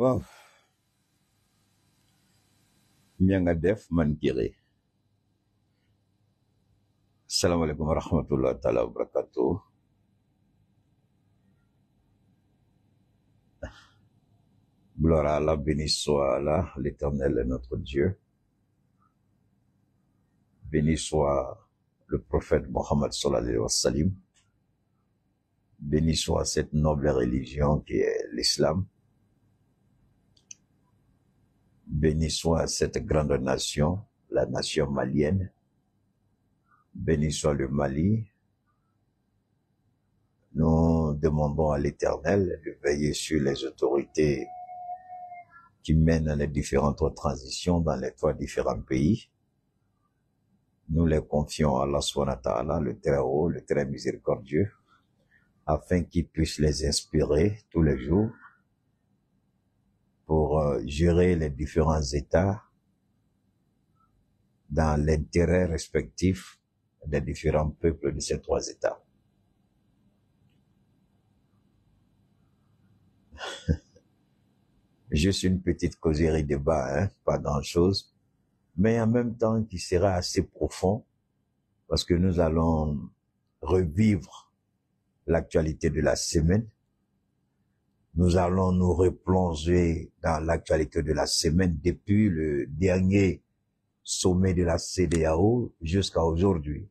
Wow, Miangadef Mankiri. Assalamu alaikum wa rahmatullahi ta'ala wa barakatuh. Gloire à Allah, béni soit Allah, l'Éternel est notre Dieu. Béni soit le prophète Mohammed sallallahu alayhi wa sallam. Béni soit cette noble religion qui est l'islam. Béni soit cette grande nation, la nation malienne. Béni soit le Mali. Nous demandons à l'Éternel de veiller sur les autorités qui mènent les différentes transitions dans les trois différents pays. Nous les confions à Allah subhanahu wa ta'ala, le très haut, le très miséricordieux, afin qu'il puisse les inspirer tous les jours pour gérer les différents États dans l'intérêt respectif des différents peuples de ces trois États. Juste une petite causerie de bas, pas grand-chose, mais en même temps qui sera assez profond parce que nous allons revivre l'actualité de la semaine. Nous allons nous replonger dans l'actualité de la semaine depuis le dernier sommet de la CEDEAO jusqu'à aujourd'hui.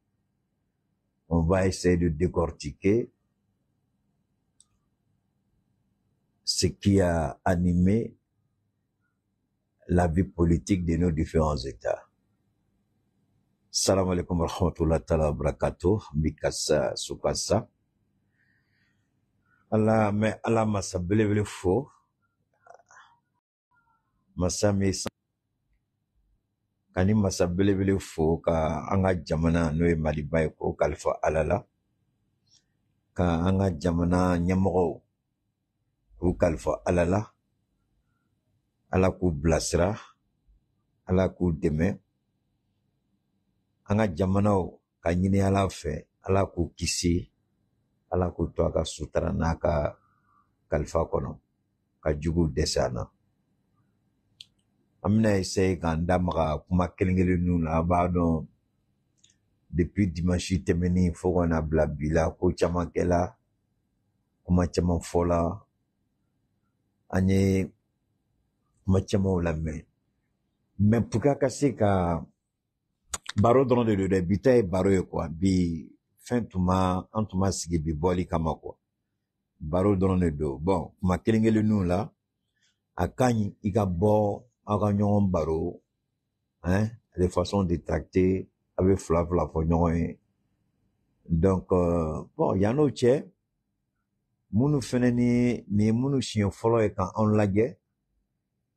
On va essayer de décortiquer ce qui a animé la vie politique de nos différents États. Salam alaikum wa rahmatullahi ta'ala wa barakatuh, Mikasa Sukasa. Allah, mais Allah masa belebele fo. Masa mesa. Kani masa belebele fo ka anga jamana noe malibay ko kalfa alala. Ka anga jamana nyamoro ko kalfa alala. Ala ku blasra. Ala ku deme. Anga jamanao ka nyini ala fe. Ala ku kisi. Ala ku to aka sutra naka kalfa kono. Ka jugu desana. Amina essaye kanda maka kuma kelengele nuna abado depuis dimanche temeni foko na blabila ko chama kela kuma chama fola anye kuma chama ulame mais puka kasi ka baro dron de bita baro e quoi bi fin tuma antuma sigi bi boli kama quoi baro dron de do bon kuma kelengele nuna akani ika bo Agagnon baro, les façons de tracter avec flav la fognon. Donc, bon, y a no che, munu feneni, ni munu chien follow et quand on la guet,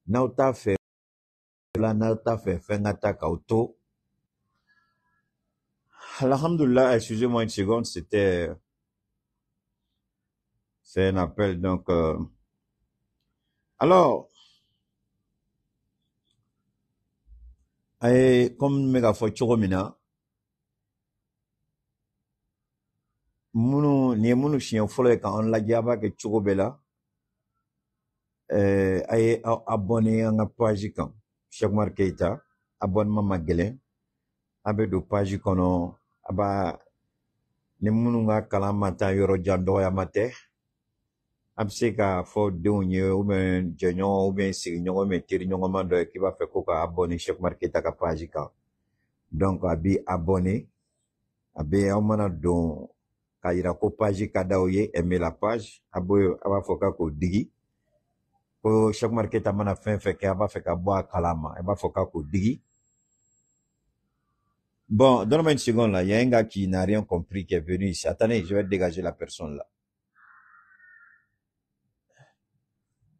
nauta fait, la nauta fait, fengata kauto. Alhamdulillah, excusez-moi une seconde, c'est un appel, donc, alors, comme méga fo choromina, munu chien follow quand on la diaba que chorobela, abonné à la page quand, chaque marqueta, abonnement magelen, abe do page kono, aba, ne munu nga kalamata yoro jando ya mate, abseka fo deunye ou bien jenyon ou bien signon ou bien tirinyon mando qui va faire koka abonné chaque marqueta ka page quand. Donc, abi abonné, abi amana don, kaira ko page kadaoye, aimer la page, aba foka ko digi, ko chaque marqueta mana fin fait que aba fait ka boa kalama, aba foka ko digi. Bon, donne-moi une seconde là, il y a un gars qui n'a rien compris qui est venu ici. Attendez, je vais dégager la personne là.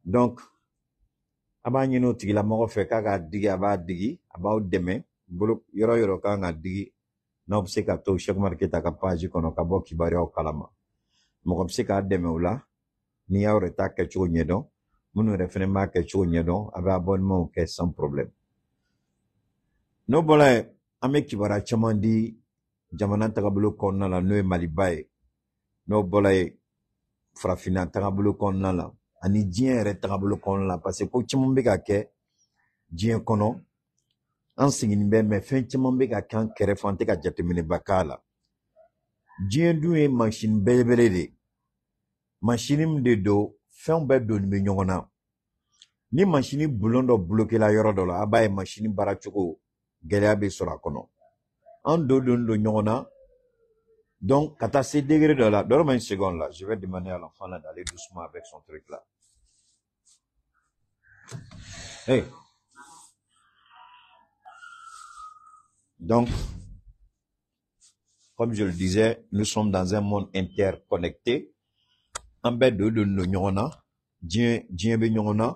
Donc, aba nyino tigi la mogo fait ka digi, aba ou demain, bulu yoro ka nga digi, na obse ka to chaque marqueta ka page kono ka bo kibari au kalama. Mogo obse ka deme oula, ni ya oreta ke chugo nyedon, munu referema ke chugo nyedon, aba abonnement ke sans problème. No bola ame kibara chamandi jamana tagabulu konna la noe malibaye. No bola frafina tagabulu konna la ani diɲɛ yɛrɛ tagabolo kɔnɔ la parce que ko caman bɛ ka kɛ diɲɛ kɔnɔ an sigilen bɛ mais fɛn caman bɛ ka kɛ an kɛrɛfɛ an tɛ ka jateminɛba k'a la diɲɛ dun ye mansin belebele de ye mansin min de don fɛnw bɛɛ donni bɛ ɲɔgɔn na ni mansin bulon dɔ bloquera yɔrɔ dɔ la a b'a ye mansin baara cogo gɛlɛya bɛ sɔrɔ a kɔnɔ an don ɲɔgɔn na donc ka taa se degré dɔ la donne-moi une seconde là je vais demander à l'enfant là d'aller doucement avec son truc là hey donc comme je le disais nous sommes dans un monde interconnecté an bɛɛ don ɲɔgɔn na diɲɛ bɛ ɲɔgɔn na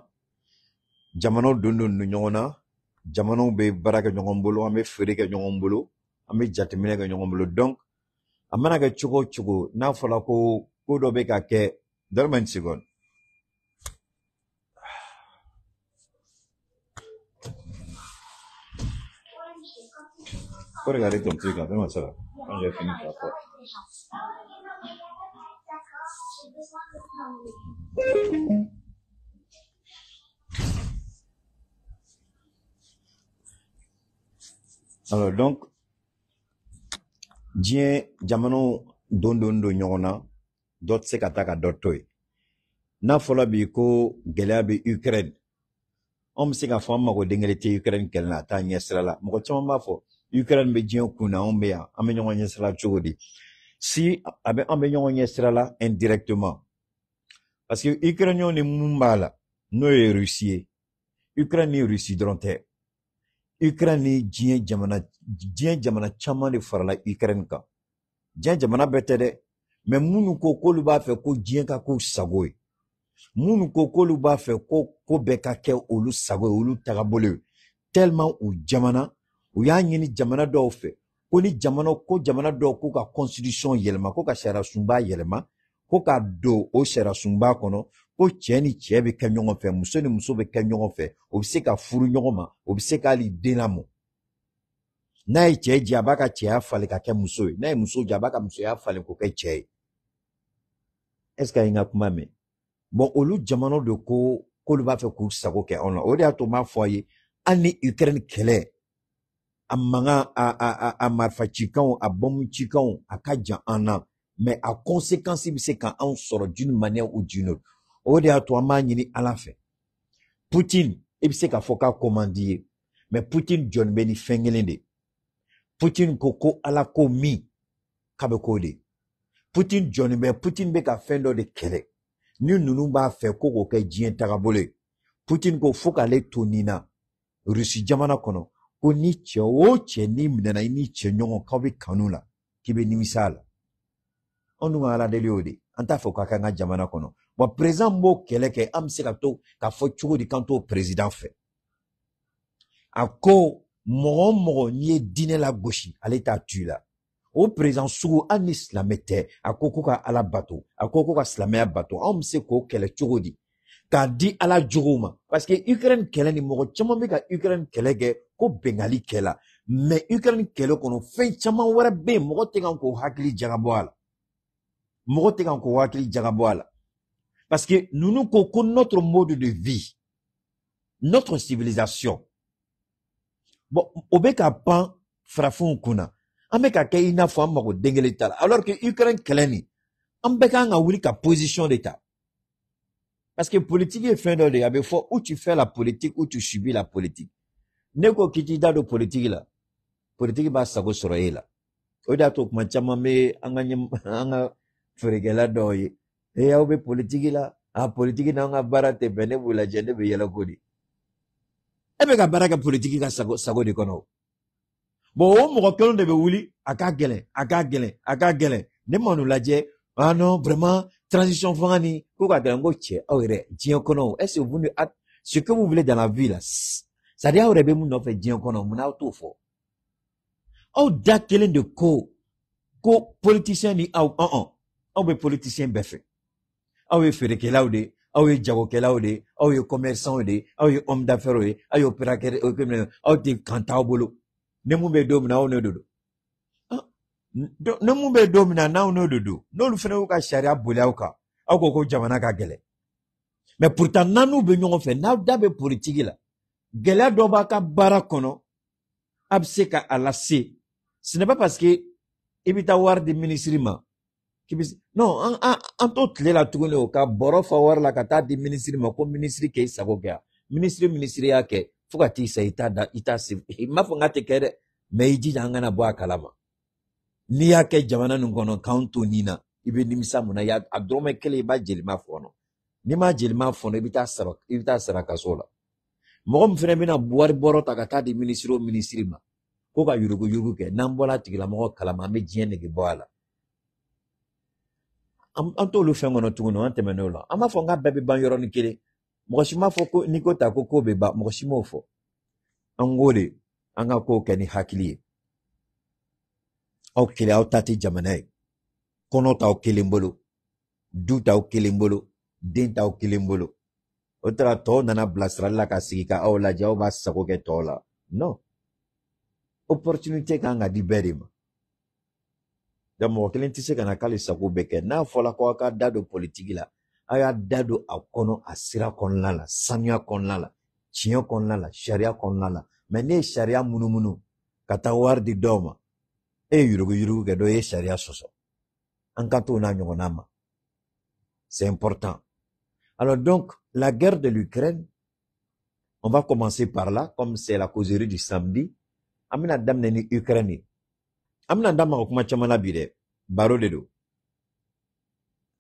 jamanaw don ɲɔgɔn na jamanaw bɛ baara kɛ ɲɔgɔn bolo an bɛ feere kɛ ɲɔgɔn bolo an bɛ jateminɛ kɛ ɲɔgɔn bolo donc a mana kɛ cogo o cogo n'a fɔra ko dɔ bɛ ka kɛ donne-moi une seconde faut regarder ton truc là donne-moi ça là quand j'ai fini ta fois alors donc diɲɛ jamanaw don ɲɔgɔn na dɔ tɛ se ka taa ka dɔ to yen n'a fɔra bi ko gɛlɛya bɛ Ukraine anw bɛ se k'a fɔ an mago den kelen tɛ Ukraine kɛlɛ la a t'a ɲɛsira la mɔgɔ caman b'a fɔ Ukraine bɛ diɲɛ kun na anw bɛ yan an bɛ ɲɔgɔn ɲɛsira cogo di si an bɛ ɲɔgɔn ɲɛsira la indirectement parce que Ukrainiens ni mun b'a la n'o ye Russie ye Ukraine ni Russie dɔrɔn tɛ Ukraine ni diɲɛ jamana caman de farala Ukraine kan diɲɛ jamana bɛɛ tɛ dɛ mais minnu ko k'olu b'a fɛ ko diɲɛ ka k'u sago ye minnu ko k'olu b'a fɛ ko bɛɛ ka kɛ olu sago ye olu tagabolo ye tellement u jamana u y'a ɲini jamana dɔw fɛ ko ni jamana dɔw k'u ka constitution yɛlɛma ko ka sariya sunba yɛlɛma ko ka don o sariya sunba kɔnɔ ko cɛ ni cɛ bɛ kɛ ɲɔgɔn fɛ muso ni muso bɛ kɛ ɲɔgɔn fɛ o bɛ se ka furu ɲɔgɔn ma o bɛ se k'ali den lamɔ n'a ye cɛ jɛ a b'a ka cɛya falen ka kɛ muso ye n'a ye muso jɛ a b'a ka musoya falen k'o kɛ cɛ ye est-ce que a ye n ka kuma mɛn bon olu jamanaw de ko k'olu b'a fɛ k'u sago kɛ anw na o de y'a to n b'a fɔ a ye hali ni Ukraine kɛlɛ a mankan a marifa cikanw a bɔmu cikanw a ka jan an na mais a conséquence bɛ se ka anw sɔrɔ d'une manière ou d'une autre o de y'a to an b'a ɲini Ala fɛ Poutine i bɛ se k'a fɔ k'a komandi ye mais Poutine jɔn bɛ ni fɛn kelen de Poutine ko Ala ko min k'a bɛ k'o de Poutine jɔn bɛ ka fɛn dɔ de kɛlɛ ni ninnu b'a fɛ ko k'o kɛ diɲɛ tagabolo ye Poutine ko fo k'ale to nin na Russie jamana kɔnɔ ko ni cɛ o cɛ ni minɛna i ni cɛ ɲɔgɔn k'aw bɛ kanu la k'i bɛ nimisa la anw dun ka Ala deli y'o de an t'a fɛ k'a kɛ an ka jamana kɔnɔ wa président b'o kɛlɛ kɛ an bɛ se ka to k'a fɔ cogo di k'an t'o président fɛ a ko mɔgɔ o mɔgɔ n'i ye diinɛ la gosi ale t'a tu la o président sugu hali ni silamɛ tɛ a ko ka Ala bato a ko ka silamɛya bato anw bɛ se k'o kɛlɛ cogo di k'a di Ala jogow ma parce que Ukraine kɛlɛ ni mɔgɔ caman bɛ ka Ukraine kɛlɛ kɛ ko bɛngali kɛla mais Ukraine kɛlɛ kɔnɔ fɛn caman wɛrɛ bɛ yen mɔgɔ tɛ kan k'o hakili jagabɔ a la mɔgɔ tɛ kan k'o hakili jagabɔ a la parce que ninnu ko notre mode de vie notre civilisation bon o bɛ ka pan farafinw kunna an bɛ ka kɛ i n'a fɔ an mago den kelen t'a la alors que Ukraine kɛlɛ nin an bɛɛ kan ka wuli ka position de ta parce que politique ye fɛn dɔ de ye a bɛ fɔ ou tu fais la politique ou tu subis la politique ne ko k'i t'i da don politique la politique b'a sago sɔrɔ e la o de y'a to tuma caman bɛ an ka feerekɛla dɔw ye aw bɛ politique la politique n'an ka baara tɛ bɛn ne b'u lajɛ ne bɛ yɛlɛ ko di e bɛ ka baara kɛ politique ka sago de kɔnɔ bon o mɔgɔ kelen de bɛ wuli a ka gɛlɛn ne ma n'u lajɛ ah non vraiment transition fanga ni ko ka gɛlɛn ko cɛ aw yɛrɛ diɲɛ kɔnɔ est-ce que vous ce que vous voulez dans la vie là c'est-à-dire aw yɛrɛ bɛ mun nɔfɛ diɲɛ kɔnɔ mun n'aw t'o fɔ aw da kelen de ko politicien ni aw bɛ politicien bɛɛ fɛ aw ye feerekɛlaw de aw ye jagokɛlaw de aw ye commerçant de aw ye homme d'affaires ye aw ye opérateur aw tɛ kan t'aw bolo ne mun bɛ don min na aw n'o de don ne mun bɛ don min na n'aw n'o de don n'olu fana y'u ka sariya boli aw kan aw ko jamana ka gɛlɛn Mais pourtant, nanou be ɲɔgɔn fɛ, n'a da be politique la. Gɛlɛya dɔ b'a ka baara kɔnɔ, a bɛ se ka a lase. Ce n'est pas parce que i bɛ taa wari di ministre ma. Non, an to tile la tuguni o ka bɔrɔ fa wari la ka taa di ministre ma ko ministre k'e sago kɛ. Ministre y'a kɛ fo ka t'i sa i t'a se. I m'a fɔ n k'a tɛ kɛ dɛ, mais i jija an kana bɔ a kalama. N'i y'a kɛ jamana nin kɔnɔ k'anw to nin na, i bɛ nimisa mun na a dɔrɔmɛ kelen i b'a jelima fɔnɔ. N'i ma jelima fɔnɔ i bɛ taa sara kaso la. Mɔgɔ min fɛnɛ bɛna wari bɔrɔ ta ka taa di ministre o ministre ma ko ka yurugu kɛ n'an bɔra a tigilamɔgɔ kalama an bɛ diɲɛ nege bɔ a la. An t'olu fɛn kɔnɔ tuguni an tɛmɛn'o la. An b'a fɔ n k'a bɛɛ bɛ ban yɔrɔnin kelen. Mɔgɔ si m'a fɔ ko n'i ko ta ko bɛ ban, mɔgɔ si m'o fɔ. An k'o de an ka kow kɛ ni hakili ye. Aw kelen aw ta tɛ jamana ye. Kɔnɔ t'aw kelen bolo, du t'aw kelen bolo, den t'aw kelen bolo. O tara tɔw nana bilasirali la ka sigi ka aw lajɛ aw b'a sago kɛ tɔw la. Non. Opportunité kan ka di bɛɛ de ma. Donc mɔgɔ kelen tɛ se ka na k'ale sago bɛ kɛ. N'a fɔla ko aw ka da don politique la, aw y'a da don a kɔnɔ a sira kɔnɔna la, sanuya kɔnɔna la, tiɲɛ kɔnɔna la, sariya kɔnɔna la. Mais ne ye sariya munumunu ka taa wari di dɔw ma, e ye yurugu kɛ dɔ ye sariya sɔsɔ. An ka t'o n'a ɲɔgɔnna ma. C'est important. Alors donc, la guerre de l'Ukraine, on va commencer par là, comme c'est la causerie du samedi. Amina damne ni Ukraine. Amina dama okuma chamana bide. Baro de do.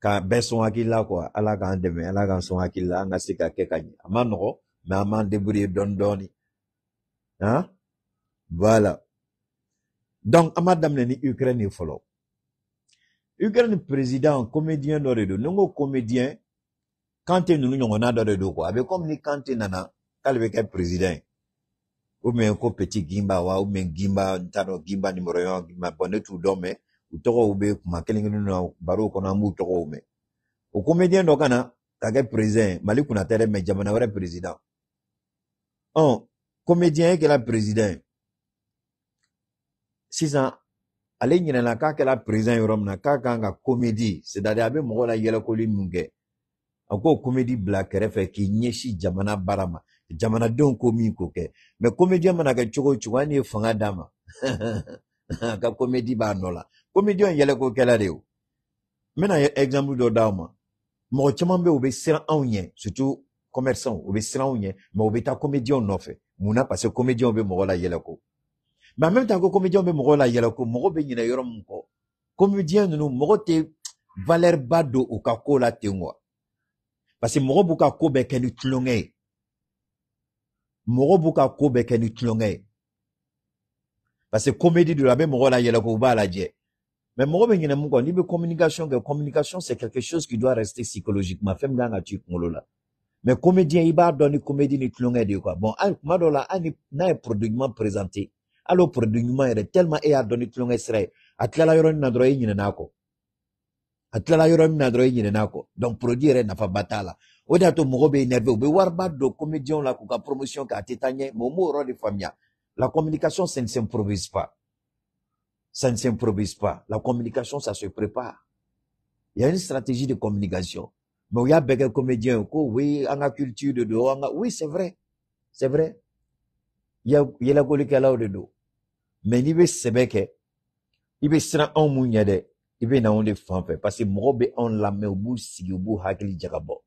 Ka beson hakila quoi. Ala ka andeme, ala ka son hakila, anga sika kekani. Amano, mais aman débrouiller doni. Hein? Voilà. Donc, ama damne ni Ukraine follow. Ukraine président, comédien d'oredo. Nongo comédien, quand nous nous a d'oredo quoi. Avec comme ni quand nana, kalbeke président. Ou bien ko petit gimba wa ou bien gimba ntano gimba numéro 1 gimba bonne tout dorme ou toko ube kuma kelingi no baro kona mu toko ume o comédien do kana kage président mali kuna tere me jamana wara président comédien que la président 6 ans ale nyina na ka la président yorom na ka nga comédie c'est-à-dire abe mo la yela ko li munge ako comédie black refe ki nyeshi jamana barama jamana don ko min ko ke mais comédien mana ka chogo chwani fanga dama ka comédie ba nola comédien yele ko kala de o mena exemple do dama mo chama be obe sira onye surtout commerçant obe sira onye mais obe ta comédien no fait muna parce que comédien be mo la yele ko mais en même temps que comédien be mo la yele ko mo be nyina yorom ko comédien no mo te valeur bado o ka ko la tengwa parce que mo buka ko be kenu tlongé mɔgɔ b'u ka ko bɛɛ kɛ ni tulonkɛ ye parce que comédie de la bɛ mɔgɔ la yɛlɛ k'u b'a lajɛ mais mɔgɔ bɛ ɲinɛ mun kɔ n'i bɛ communication kɛ communication c'est quelque chose qui doit rester psychologiquement fɛn min kan ka to i kunkolo la mais comédien i b'a dɔn ni comédie ni tulonkɛ de ye quoi bon hali kuma dɔw la hali n'a ye produit ɲuman présenté hali o produit ɲuman yɛrɛ tellement e y'a dɔn ni tulonkɛ sira ye a tilala yɔrɔ min na dɔrɔn e ɲinɛn'a kɔ a tilala yɔrɔ min na dɔrɔn e ɲinɛn'a kɔ donc produit yɛrɛ nafaba t'a la o de y'a to mɔgɔ bɛ énervé u bɛ wariba don comédien la k'u ka promotion kɛ a tɛ taa ɲɛ mais o m'o yɔrɔ de faamuya la communication ça ne s'improvise pas ça ne s'improvise pas la communication ça se prépare il y a une stratégie de communication mais o y'a bɛɛ kɛ comédien ko oui an ka culture de do an ka oui c'est vrai yɛlɛkolikɛlaw de do mais n'i bɛ sɛbɛ kɛ i bɛ siran anw mun ɲɛ dɛ i bɛ na anw de fan fɛ parce que mɔgɔ bɛ anw lamɛn u b'u sigi u b'u hakili jagabɔ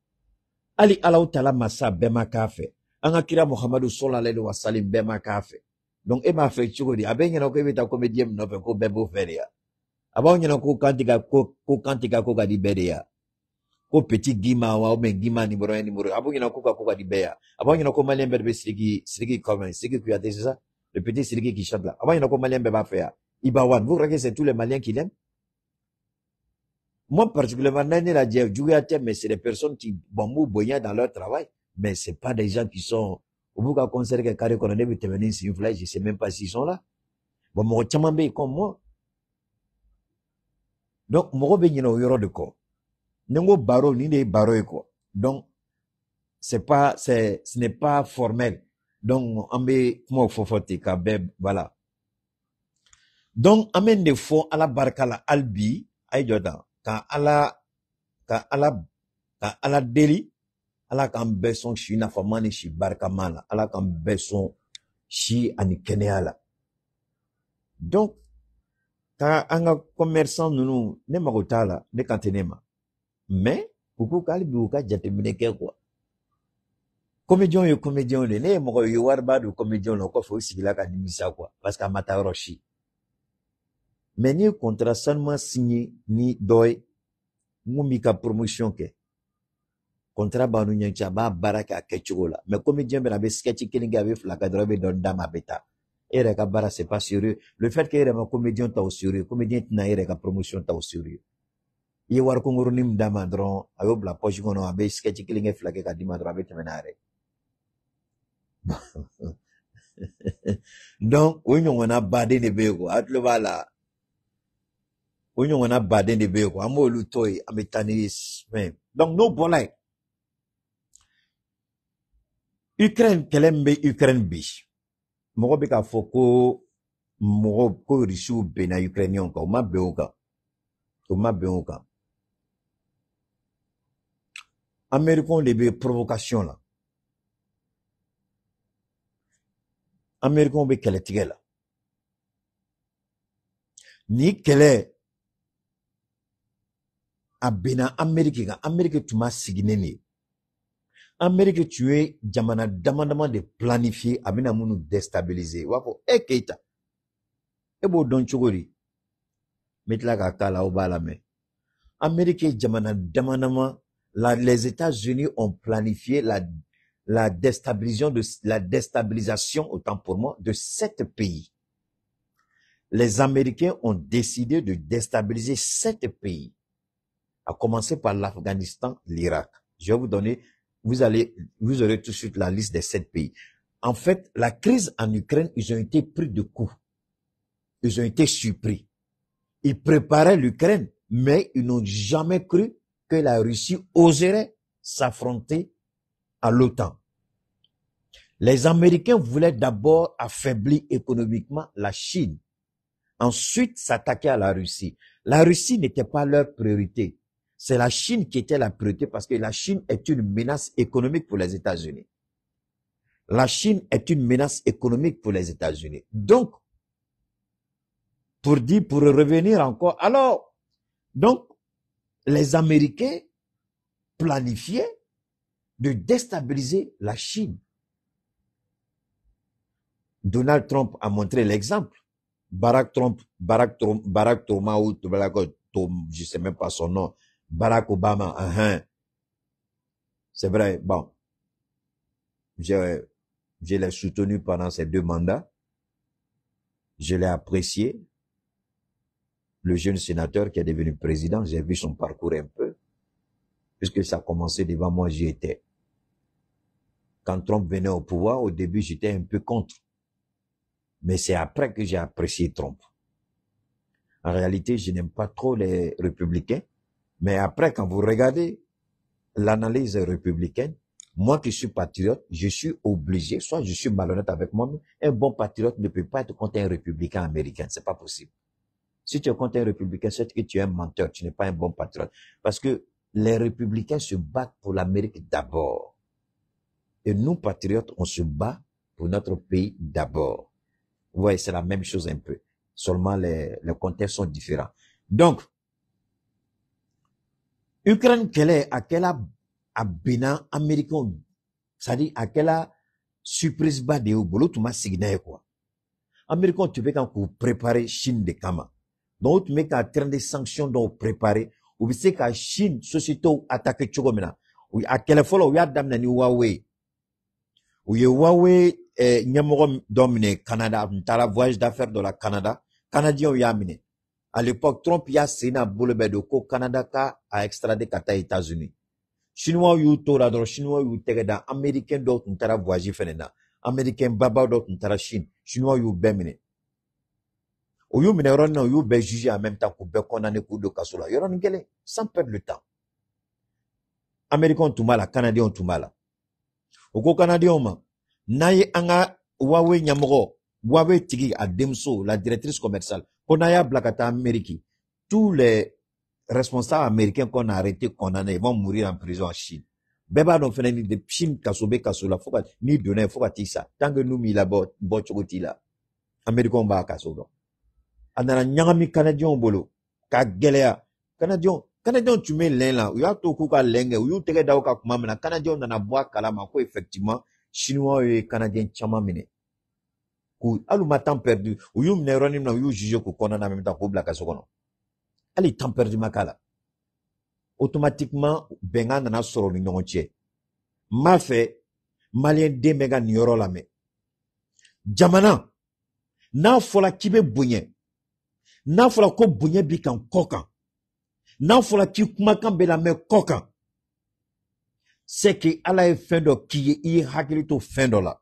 ali alaw tala masa bɛɛ ma k'a fɛ an ka kira muhamadu sallallahu alaihi wa sallam bɛɛ ma k'a fɛ donc e m'a fɛ cogo di a bɛ ɲɛna ko e bɛ taa comédien min nɔfɛ ko bɛɛ b'o fɛ de ya a b'aw ɲɛna ko kan tɛ ka ko ka di bɛɛ de ya ko petit gima wa ou bien gima numéro 1 numéro a b'aw ɲɛna ko ka ko ka di bɛɛ ya a b'aw ɲɛna ko malien bɛɛ de bɛ Sidiki comment Sidiki Kouyaté c'est ça le petit Sidiki qui chante là a b'aw ɲɛna ko malien bɛɛ b'a fɛ ya Ibawan vous croyez que c'est tous les maliens qui l'aiment moi, particulièrement, mais c'est des personnes qui vont boyer dans leur travail. Mais c'est pas des gens qui sont, au bout d'un concert que carré qu'on a vu terminer sur une flèche, je sais même pas s'ils sont là. Bon, mon chamambé comme moi. Donc, mon robin y a eu de quoi. N'engo baro, ni des baro et quoi. Donc, ce n'est pas formel. Donc, on met, moi, faut fauter, voilà. Donc, amène des fonds à la barca la albi, aïe, Jordan. Ka ala deli Ala k'an bɛɛ sɔn si nafama ni si barikama la. Ala k'an bɛɛ sɔn si ani kɛnɛya la. Donc, ka an ka commerçant ninnu ne mago t'a la, ne kan tɛ ne ma. Mais, u ko k'ale bi u ka jateminɛ kɛ quoi. Comédien ye comédien de, ne ye mɔgɔ ye wariba don comédien la, o kɔfɛ o sigila ka nimisa quoi, parce que a ma taa yɔrɔ si. Mais ni ye contrat sanuman signé ni dɔ ye, mun b'i ka promotion kɛ. Contrat b'an ni ɲɔgɔn cɛ, a b'a baara kɛ a kɛcogo la. Mais comédien bɛna a bɛ sketch kelen kɛ, a bɛ fila kɛ dɔrɔn, a bɛ dɔɔni d'a ma, a bɛ taa. E yɛrɛ ka baara c'est pas sérieux. Le fait que e yɛrɛ ma comédien ta au sérieux, comédien tɛna e yɛrɛ ka promotion ta au sérieux. I ye wari kunkurunin min d'a ma dɔrɔn, a y'o bila poche kɔnɔ, a bɛ sketch kelen kɛ fila kɛ ka d'i ma dɔrɔn, a bɛ tɛmɛ n'a yɛrɛ. Donc, o ɲɔgɔnna baden de bɛ yen quoi, a tulo b'a la. O ɲɔgɔnna baden de bɛ yen quoi, an b'olu to yen, an bɛ taa ni fɛn. Donc, n'o bɔra yen, Ukraine kɛlɛ min bɛ Ukraine bi, mɔgɔ bɛ k'a fɔ ko mɔgɔ ko Rusiw bɛnna Ukrainiens kan, o ma bɛn o kan. O ma bɛn o kan. Américains de bɛ provocation la. Américains bɛ kɛlɛtigɛ la. Ni kɛlɛ a bɛnna Amérique kan, Amérique tun ma siginen de ye. Amérique tun ye jamana dama dama de planifié a bɛna minnu déstabiliser. U b'a fɔ e Keita, e b'o dɔn cogo di? N bɛ tila k'a k'a la, aw b'a lamɛn. Amérique ye jamana dama dama, les États-Unis ont planifié la déstabilisation, autant pour moi, de 7 pays. Les Américains ont décidé de déstabiliser 7 pays, à commencer par l'Afghanistan, l'Irak. Je vais vous donner, vous aurez tout de suite la liste des 7 pays. En fait, la crise en Ukraine, ils ont été pris de coup. Ils ont été surpris. Ils préparaient l'Ukraine, mais ils n'ont jamais cru que la Russie oserait s'affronter à l'OTAN. Les Américains voulaient d'abord affaiblir économiquement la Chine. Ensuite, s'attaquer à la Russie. La Russie n'était pas leur priorité. C'est la Chine qui était la priorité parce que la Chine est une menace économique pour les États-Unis. La Chine est une menace économique pour les États-Unis. Donc, pour revenir encore, alors, donc, les Américains planifiaient de déstabiliser la Chine. Donald Trump a montré l'exemple. Barack Obama, ou je sais même pas son nom, Barack Obama, c'est vrai, bon, je l'ai soutenu pendant ces 2 mandats, je l'ai apprécié, le jeune sénateur qui est devenu président, j'ai vu son parcours un peu, puisque ça a commencé devant moi, j'y étais. Quand Trump venait au pouvoir, au début, j'étais un peu contre. Mais c'est après que j'ai apprécié Trump. En réalité, je n'aime pas trop les républicains. Mais après, quand vous regardez l'analyse républicaine, moi qui suis patriote, je suis obligé, soit je suis malhonnête avec moi-même, un bon patriote ne peut pas être contre un républicain américain. C'est pas possible. Si tu es contre un républicain, c'est que tu es un menteur, tu n'es pas un bon patriote. Parce que les républicains se battent pour l'Amérique d'abord. Et nous, patriotes, on se bat pour notre pays d'abord. Vous voyez, c'est la même chose un peu. Seulement les contextes sont différents. Donc, Ukraine kɛlɛ a kɛla a benna Américain, c'est-à-dire a kɛla surprise ba de y'u bolo, u tun ma sigi n'a ye quoi. Américain tun bɛ kan k'u préparer Chine de kama. Donc u tun bɛ ka train de sanctions dɔw préparer, u bɛ se ka Chine sociétés attaquer cogo min na. A kɛlɛ fɔlɔ u y'a daminɛ ni Huawei. U ye Huawei ɲɛmɔgɔ dɔ minɛ Canada, n taara voyage d'affaires dɔ la Canada, Canadiens y'a minɛ. À l'époque, Trump y'a signé un bolo bɛ de ko Canada a extradé ka taa États-Unis. Chinois y'u to la dɔrɔn, Chinois y'u tɛgɛ da, Américain dɔw tun taara voyage fɛnɛ na, Américain baba dɔw tun taara Chine, Chinois y'u bɛɛ minɛ. U y'u minɛ yɔrɔnin na, u y'u bɛɛ juger en même temps k'u bɛɛ condamner k'u don kaso la, yɔrɔnin kelen, sans perdre le temps. Américains tun b'a la, Canadiens tun b'a la. U ko Canadiens ma, n'a ye an ka Huawei ɲɛmɔgɔ, Huawei tigi a denmuso, la directrice commerciale, ko n'a y'a bila ka taa Amérique, tous les responsables américains qu'on a arrêtés, condamnés, ils vont mourir en prison en Chine. Beba don fene ni de Chine kasobe kasola foka ni donner foka tisa. Tant que nous mi la bot chokoti la. Américain ba kasoba. Anana nyangami Canadien bolo. Ka gelea. Canadien tu mets l'un là. Ou ya to kuka lenge. Ou yu tege daoka kumamena. Canadien nana boa kalama ko effectivement. Chinois et Canadien chama mine. Ku alu ma temps perdu. Ou yu mneronim na ou yu juge ku kona na même temps ko blaka sokono. Ali temps perdu makala. Automatiquement, benga nana soro ni ɲɔgɔn cɛ. M'a fɛ, malien den bɛ ka nin yɔrɔ lamɛn. Jamana, n'a fɔla k'i bɛ bonya, n'a fɔla ko bonya b'i kan kɔ kan, n'a fɔla k'i kumakan bɛ lamɛn kɔ kan, c'est que Ala ye fɛn dɔ k'i ye, i ye hakili to fɛn dɔ la.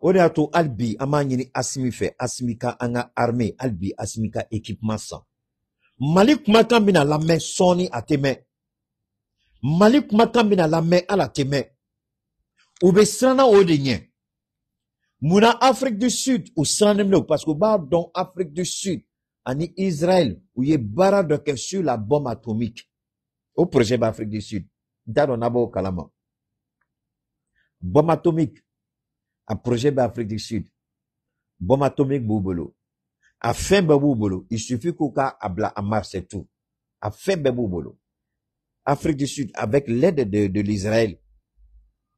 O de y'a to hali bi an b'a ɲini Asimi fɛ, Asimi ka an ka armée, hali bi Asimi ka équipement san. Mali kumakan bɛna lamɛn sɔɔni a tɛ mɛn. Mali kumakan bɛna lamɛn hali a tɛ mɛn. U bɛ siranna o de ɲɛ. Muna Afrique du Sud u sirannen don parce que u b'a dɔn Afrique du Sud ani Israël u ye baara dɔ kɛ sur la bombe atomique. O projet bɛ Afrique du Sud. N t'a dɔn n'a b'o kalama. Bombe atomique. A projet bɛ Afrique du Sud. Bombe atomique b'u bolo. A fɛn bɛɛ b'u bolo. Il suffit k'u k'a bila en marche, c'est tout. A fɛn bɛɛ b'u bolo. Afrique du Sud, avec l'aide de l'Israël,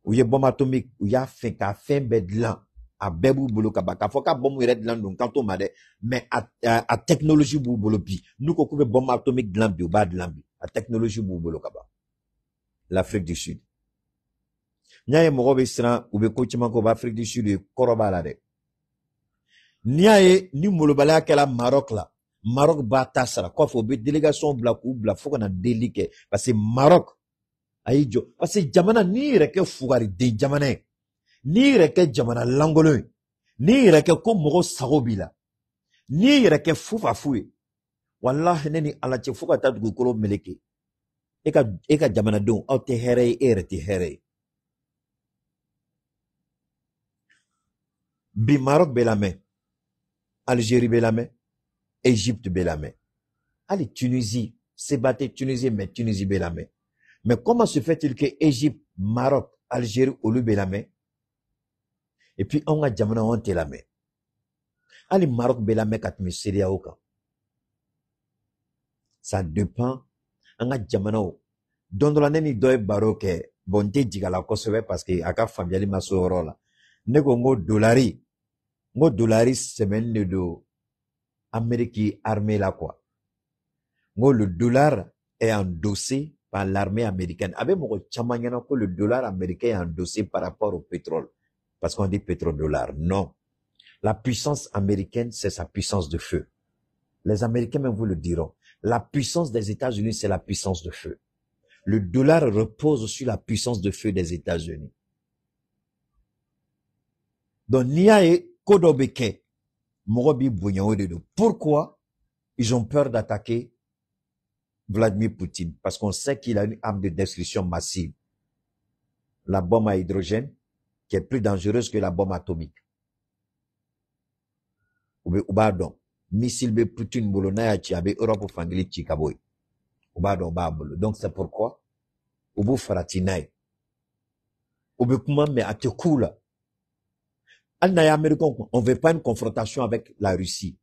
où il y a bombe atomique, où il y a fait qu'à fin bedlan, à bébou bolo kaba, qu'à faut qu'à bombe red lan donc quand on m'a dit, mais à technologie bou bolo bi, nous qu'on coupe bombe atomique de lambi ou bas de lambi, à technologie bou bolo kaba. L'Afrique du Sud. Nyaye morobe sera, ou be kochima ko Afrique du Sud, koroba la de. Nyaye, ni molobala ke la Maroc la. Maroc ba tasara quoi faut be délégation bla ou bla faut qu'on a déliqué parce que Maroc aïjo parce que jamana ni reke fugari de jamana ni reke jamana langolo ni reke ko mogo sagobila ni reke fufa fuye wallahi neni ala che fuka ta dugu kolo meleke eka jamana don au te here te here bi Maroc belame Algérie belame Égypte belame. Allez, Tunisie, c'est battu Tunisie, mais Tunisie belame. Mais comment se fait-il que Égypte, Maroc, Algérie, Olu belame? Et puis, on a jamana on te lame. Allez, Maroc belame kat mi Syria oka. Ça dépend. On a jamana o. Don la neni doy baroke, bonte digala kosowe parce que aka familiali masoro la. Nego ngo dolari semaine de do. Amérique armée là quoi. Le dollar est endossé par l'armée américaine. Avec mon chamanyana que le dollar américain est endossé par rapport au pétrole. Parce qu'on dit pétrodollar. Non. La puissance américaine, c'est sa puissance de feu. Les Américains même vous le diront. La puissance des États-Unis, c'est la puissance de feu. Le dollar repose sur la puissance de feu des États-Unis. Donc, niae kodobeke. Pourquoi ils ont peur d'attaquer Vladimir Poutine? Parce qu'on sait qu'il a une arme de destruction massive. La bombe à hydrogène, qui est plus dangereuse que la bombe atomique. Oubadon, missile be Poutine bolona ya chiabe Europe fangili chikaboy. Oubadon babolo. Donc c'est pourquoi Oubou faratinae. Oubou kuma me atekula. On ne veut pas une confrontation avec la Russie.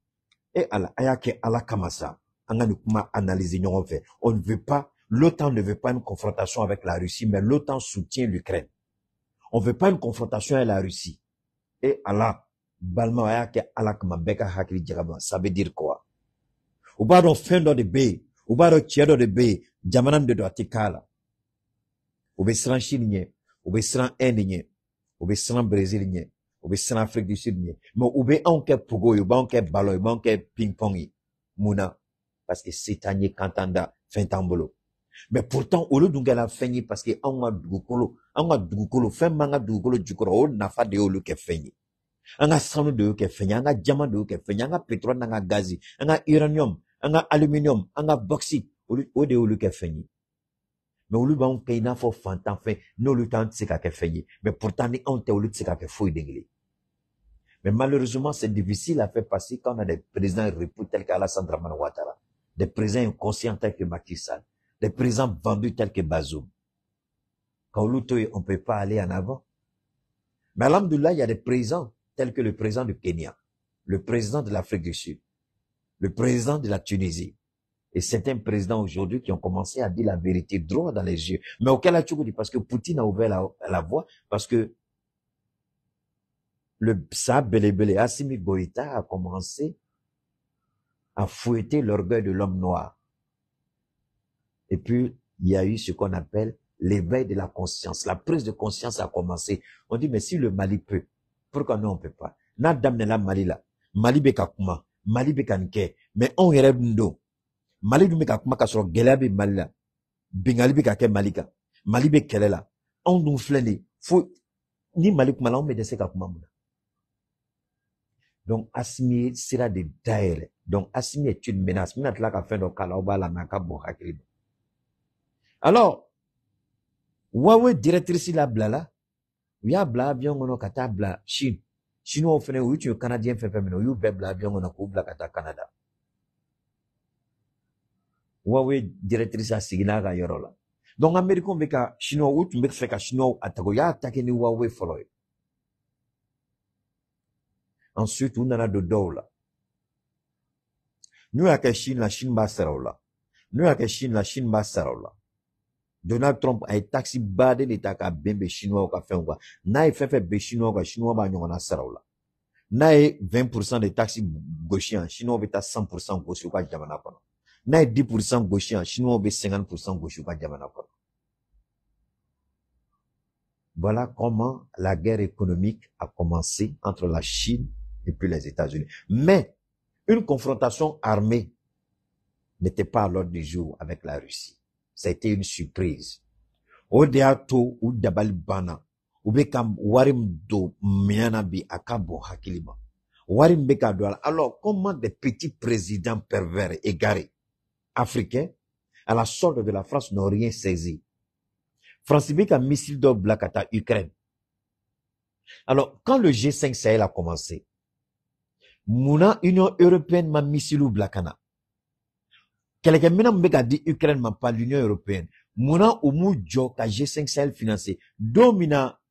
Et on ne veut pas, l'OTAN ne veut pas une confrontation avec la Russie, mais l'OTAN soutient l'Ukraine. On ne veut pas une confrontation avec la Russie. Et Allah, ça veut dire quoi? Ou pas dans fin de B, ou pas dans tiers de B, Jamanan de Doatikala. Ou bien Chine, ou bien Inde, ou bien Brésil, ou bien Afrique du Sud, mais ou bien on fait pogo, ou bien on fait ballon, ou bien on fait ping-pong, mouna, parce que c'est un kantanda, fin tambolo. Mais pourtant, au lieu de la feigner, parce que on a dugukolo, fin manga dugukolo djukoro, on n'a pas de olu ke feigner. On a sanu de ke feigner, on a diamant de ke feigner, on a pétrole, on a gazi, on a uranium, on a aluminium, on a bauxite, au de olu ke feigner. Mais au lieu de payer n'a faut fantan fait, nous le temps c'est qu'à faire. Mais pourtant, on te au lieu de c'est qu'à fouille d'anglais. Mais malheureusement, c'est difficile à faire passer quand on a des présidents repus tels qu'Alassane Dramane Ouattara, des présidents inconscients tels que Macky Sall, des présidents vendus tels que Bazoum. on ne peut pas aller en avant. Mais alhamdoulilah, il y a des présidents tels que le président du Kenya, le président de l'Afrique du Sud, le président de la Tunisie, et certains présidents aujourd'hui qui ont commencé à dire la vérité droit dans les yeux. Mais auquel a dit parce que Poutine a ouvert la voie, parce que le Belé Assimi Goïta a commencé à fouetter l'orgueil de l'homme noir. Et puis, il y a eu ce qu'on appelle l'éveil de la conscience. La prise de conscience a commencé. On dit, mais si le Mali peut, pourquoi nous on peut pas? Na dam la Mali là. Mali be kakuma. Mali be kanke. Mais on yere ndo. Mali du me kakuma kasoro gelea be Mali là. Bengali be kake Mali ka. Mali be kele là. On nous flene. Faut, ni Mali kuma là, on me dese kakuma muna. Donc, Assimi sera de daire. Donc, Assimi est une menace. Mina tla ka fin do kala oba la naka bo hakili. Alors, Huawei directrice la blala, ya bla avion ngono kata bla Chine. Chinois fene ou tu Canadien fait femino, you be bla avion ngono ko bla kata Canada. Huawei directrice a sigila ga yorola. Donc Américain beka Chinois ou tu me fait ka Chinois atago ya attaquer ni Huawei follow. Ensuite, on a de dola. Nous à Chine la Chine ba sarola. Nous à Chine la Chine ba sarola. Donald Trump a taxi badé l'état ka bembe chinois au café ou na fait be chinois ka chinois ba nyona saraula na 20% des taxis gauchiens chinois beta 100% gauche ka jamana kono na 10% gauchiens chinois be 50% gauche ka jamana kono. Voilà comment la guerre économique a commencé entre la Chine et puis les États-Unis. Mais une confrontation armée n'était pas à l'ordre du jour avec la Russie. Ça a été une surprise. Odeato ou dabali bana. Ubekam warim do mianabi akabo hakilima. Warim beka douala. Alors, comment des petits présidents pervers égarés africains, à la solde de la France, n'ont rien saisi? France beka missile de Blakata Ukraine. Alors, quand le G5 Sahel a commencé, Mouna Union Européenne m'a missile ou Blakana. Quelqu'un m'a dit Ukraine m'a pas l'Union Européenne. Mouna Oumou Djo, ka G5 Sahel financé. Domina,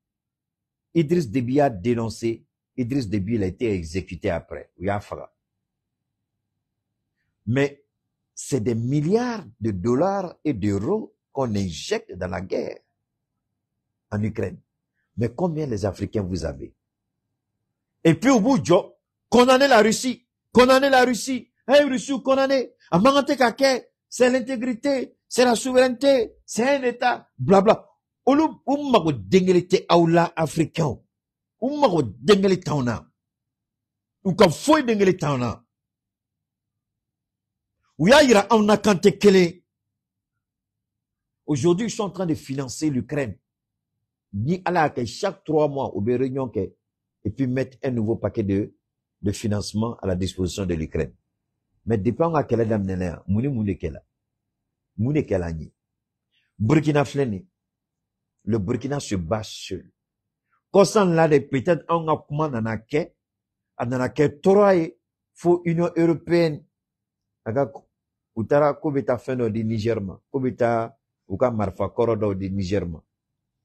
Idriss Déby a dénoncé. Idriss Déby, il a été exécuté après. Mais c'est des milliards de dollars et d'euros qu'on injecte dans la guerre en Ukraine. Mais combien les Africains vous avez? Et puis Oumou Djo, condamnez la Russie. Condamnez la Russie. Hey, Russie, condamnez. C'est l'intégrité, c'est la souveraineté, c'est un État, blabla. Olu ummago dengelite aula africain. Ummago dengelite tauna. Uka foi dengelite tauna. Ouya ira auna kante kele. Aujourd'hui, ils sont en train de financer l'Ukraine. Ni ala que chaque 3 mois, au réunion et puis mettre un nouveau paquet de financement à la disposition de l'Ukraine. Mais dépend à quelle dame n'est mouni kela. Mouni kela ni. Burkina fleni. Le Burkina se bat seul. Kosan là de peut-être on a comment nana ke toroye, faut Union Européenne. Aga, utara kubita feno di Nigerma. Kubita, uka marfa korodo di Nigerma.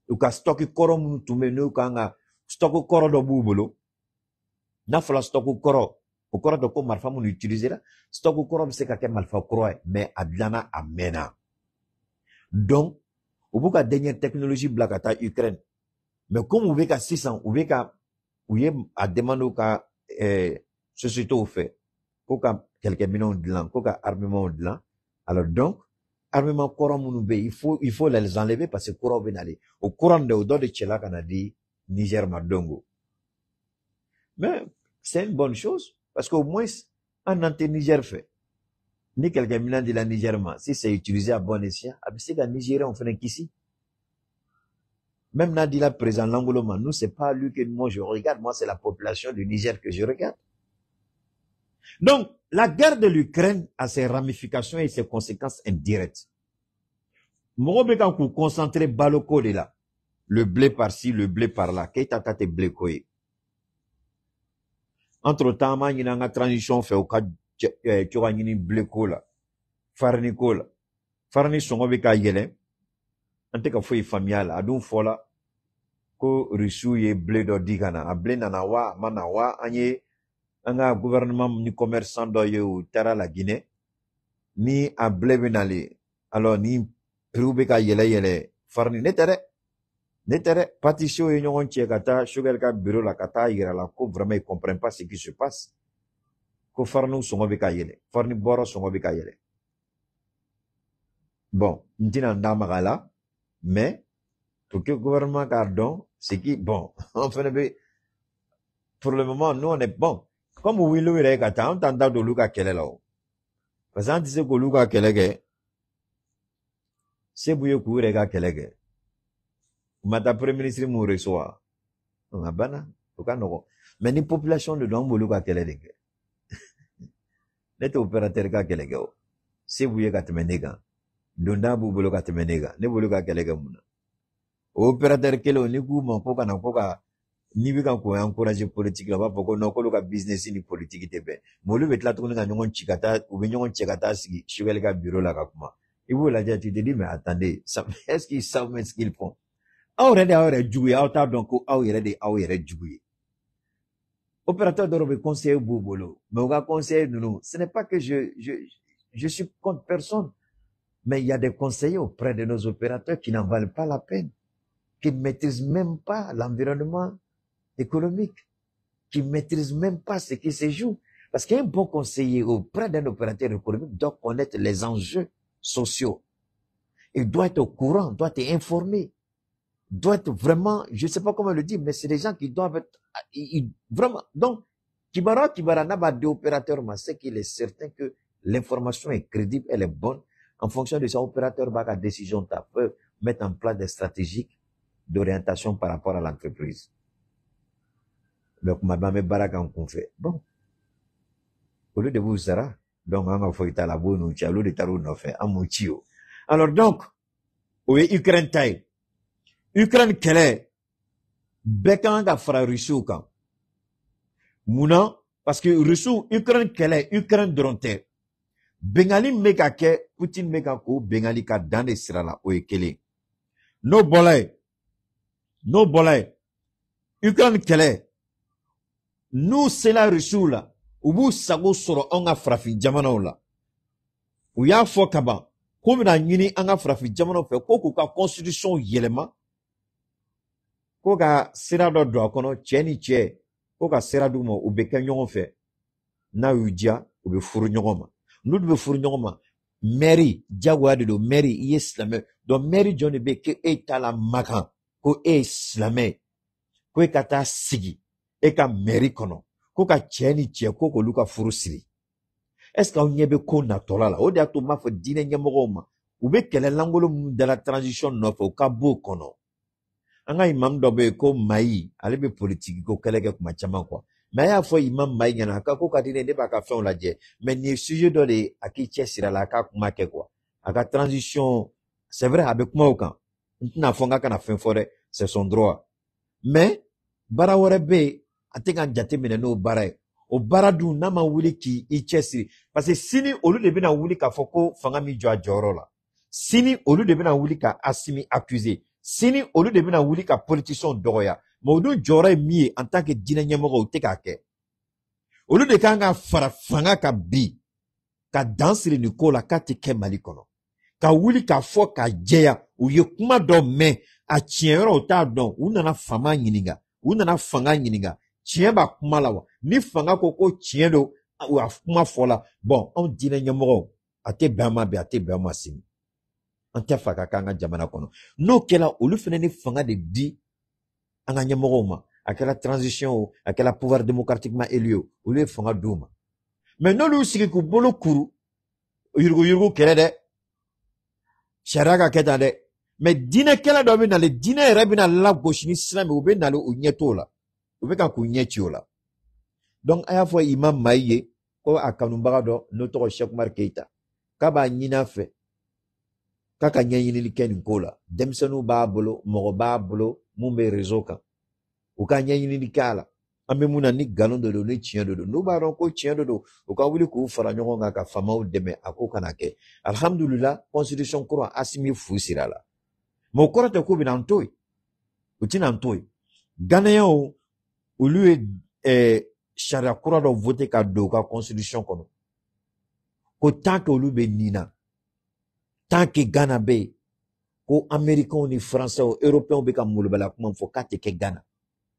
Uka stocki koro munu tumenu uka nga stocku korodo bubolo. Na fala stocku koro. Au cours de quoi malfa mon utiliser là, stock au cours c'est qu'à malfa croit, mais adlana amena. Donc, au bout de la dernière technologie blacata Ukraine, mais comme vous voyez qu'à 600, vous voyez qu'à, à demander qu'à, société au fait, qu'à quelques millions de l'an, qu'à armement de l'an. Alors donc, armement courant mounoubé, il faut les enlever parce que courant vient aller. Au courant de Odo de Tchela qu'on a dit, Niger Madongo. Mais, c'est une bonne chose. Parce qu'au moins, un anti-Niger fait. Ni quelqu'un million de la Nigerma. Si c'est utilisé à bon escient, c'est qu'à Nigeria, on fait qu'ici. Même Nadila, président Langoloma, nous, c'est pas lui que moi je regarde. Moi, c'est la population du Niger que je regarde. Donc, la guerre de l'Ukraine a ses ramifications et ses conséquences indirectes. Moi, quand vous concentrez Baloko de là, le blé par-ci, le blé par-là, qu'est-ce que tu as blé koye? Entre-temps, il y a une transition fait au cas de blé cola, farine cola. Farine sont avec yele. an tɛ ka foyi faamuya la a dun fɔla ko rusiw ye blé dɔ di ka na a blé nana wa a ma na wa an ye an ka gouvernement ni commerçant dɔ ye u taara la Guinée ni a blé bɛ nalen alors ni prix bɛ ka yɛlɛ yɛlɛ farine ne tɛ dɛ ne tɛ dɛ pâtissiers ye ɲɔgɔn cɛ ka taa Choguel ka bureau la ka taa yira la ko vraiment ils comprennent pas ce qui se passe ko farine sɔngɔ bɛ ka yɛlɛ farine bɔrɔ sɔngɔ bɛ ka yɛlɛ bon n tɛna n da maga la mais pour que le gouvernement k'a dɔn c'est qui bon on fɛnɛ bɛ pour le moment nous on est bon comme u wuli yɛrɛ ka taa an t'an da don olu ka kɛlɛ la o parce que an tɛ se k'olu ka kɛlɛ kɛ se b'u ye k'u yɛrɛ ka kɛlɛ kɛ u ma taa premier ministre mun recevoir a banna o ka nɔgɔn mais ni population de don an b'olu ka kɛlɛ de kɛ ne tɛ opérateur ka kɛlɛ kɛ o se b'u ye ka tɛmɛ ne kan donda b'u bolo ka tɛmɛ ne kan ne b'olu ka kɛlɛ kɛ mun na o opérateur kelen o ni k'u ma ko ka na ko ka n'i bɛ ka k'o encourager politique la u b'a fɔ ko non k'olu ka business ni politique tɛ bɛn mais olu bɛ tila tuguni ka ɲɔgɔn ci ka taa u bɛ ɲɔgɔn cɛ ka taa sigi Choguel ka bureau la ka kuma i b'o lajɛ tu te dis mais attendez est-ce qu'ils savent même ce qu'ils font aw yɛrɛ de y'aw yɛrɛ jugu ye aw t'a dɔn ko aw yɛrɛ de aw yɛrɛ jugu ye opérateur dɔw bɛ conseiller b'u bolo mais u ka conseiller ninnu ce n'est pas que je suis contre personne mais il y a des conseillers auprès de nos opérateurs qui n'en valent pas la peine qui ne maîtrisent même pas l'environnement économique, qui ne maîtrisent même pas ce qui se joue. Parce qu'un bon conseiller auprès d'un opérateur économique doit connaître les enjeux sociaux. Il doit être au courant, doit être informé, doit être vraiment, je ne sais pas comment le dire, mais c'est des gens qui doivent être, vraiment. Donc, Kibara n'a pas d'opérateur, mais c'est qu'il est certain que l'information est crédible, elle est bonne. En fonction de ça, l'opérateur va à décision, peut mettre en place des stratégies d'orientation par rapport à l'entreprise. Donc, madame Baraka en fait. Bon. Au lieu de vous sera, donc, on va faire la bonne ou au lieu de tarou no fait, amouchio. Alors, donc, oui, Ukraine taille. Ukraine kele, bekan ga fra Russie kan. Mouna, parce que Russie, Ukraine kele, Ukraine dronte. Bengali meka ke, Poutine meka ko, Bengali ka dans les sirala, oye kele. No bolay. Ukraine kele. Nous, c'est la Russie là. Ou vous sago soro anga frafi jamana la. Ou ya fo kaba. Comme na nyini anga frafi jamana fe ko ka constitution yelema. Ko ka sira do do kono cheni che. Ko ka sira du mo u be kan ɲɔgɔn fɛ. Na udia u be furu ɲɔgɔn ma. N'u be furu ɲɔgɔn ma. Mary jagoya de do Mary i ye silamɛ. Donc Mary John be ke e ta la makan ko e silamɛ. Ko e ka taa sigi. E ka mairie kɔnɔ ko ka cɛ ni cɛ ko k'olu ka furu siri est-ce que aw ɲɛ bɛ ko natɔla la o de y'a to n b'a fɔ diinɛ ɲɛmɔgɔw ma u bɛ kɛlɛ lankolon minnu dala transition nɔfɛ u ka b'o kɔnɔ an ka imam dɔ bɛ yen ko Mayi ale bɛ politiki ko kɛlɛ kɛ kuma caman quoi mais a y'a fɔ imam Mayi ɲɛna a ka ko ka di ne b'a ka fɛnw lajɛ mais nin ye sujet dɔ de ye a k'i cɛ siri a la a ka kuma kɛ quoi a ka transition c'est vrai a bɛ kuma o kan n tɛna fɔ n ka kana fɛn fɔ dɛ c'est son droit mais baara wɛrɛ bɛ yen a tɛ ka jate minɛ n'o baara ye o baara dun n'a ma wuli k'i cɛ siri parce que sini olu de bɛna wuli k'a fɔ ko fanga min jɔ a jɔyɔrɔ la sini olu de bɛna wuli ka Assimi accuser sini olu de bɛna wuli ka politiciens dɔgɔya mais o dun jɔyɔrɔ ye min ye en tant que diinɛ ɲɛmɔgɔ o tɛ k'a kɛ olu de kan ka fara fanga ka bi ka dan siri nin ko la k'a tɛ kɛ Mali kɔnɔ ka wuli k'a fɔ ka jɛya u ye kuma dɔ mɛn a tiɲɛyɔrɔ u t'a dɔn u nana fama ɲininka u nana fanga ɲininka tiɲɛ b'a kuma la wa ni fanga ko ko tiɲɛ don a kuma fɔla bon anw diinɛ ɲɛmɔgɔw a tɛ bɛn an ma bi a tɛ bɛn an ma sini an tɛ fa ka k'an ka jamana kɔnɔ n'o kɛra olu fana ni fanga de di an ka ɲɛmɔgɔw ma a kɛra transition o a kɛra pouvoir démocratiquement élu o olu ye fanga d'u ma mais n'olu sigi k'u bolo kuru yurugu kɛlɛ dɛ sariya ka kɛ tan dɛ mais diinɛkɛla dɔ bɛ nale diinɛ yɛrɛ bɛna lagosi ni sira min u bɛ nale u ɲɛ t'o la u bɛ ka k'u ɲɛ ci o la donc a y'a fɔ imam Mayi ye ko a kanubaga dɔ n'o tɔgɔ Cheikh Umar Keita k'a b'a ɲini a fɛ k'a ka ɲɛɲinili kɛ nin ko la denmisɛnninw b'a bolo mɔgɔ b'a bolo mun bɛ réseau kan u ka ɲɛɲinili kɛ a la an bɛ mun na ni nkalon de don ni tiɲɛ de don n'u b'a dɔn ko tiɲɛ de don u ka wuli k'u fara ɲɔgɔn kan ka famaw dɛmɛ a ko kana kɛ alhamdulillah constitution kura Assimi fu sira la Mais au kɔrɔ tɛ ko bɛna to yen. O tɛna to yen. Ghanéens olu ye charia kura dɔ voté ka don u ka constitution kɔnɔ. Ko tant que olu bɛ nin na, tant que Ghana bɛ yen, ko américains ni français européens bɛ ka molobala kuma fɔ k'a tɛ kɛ Ghana.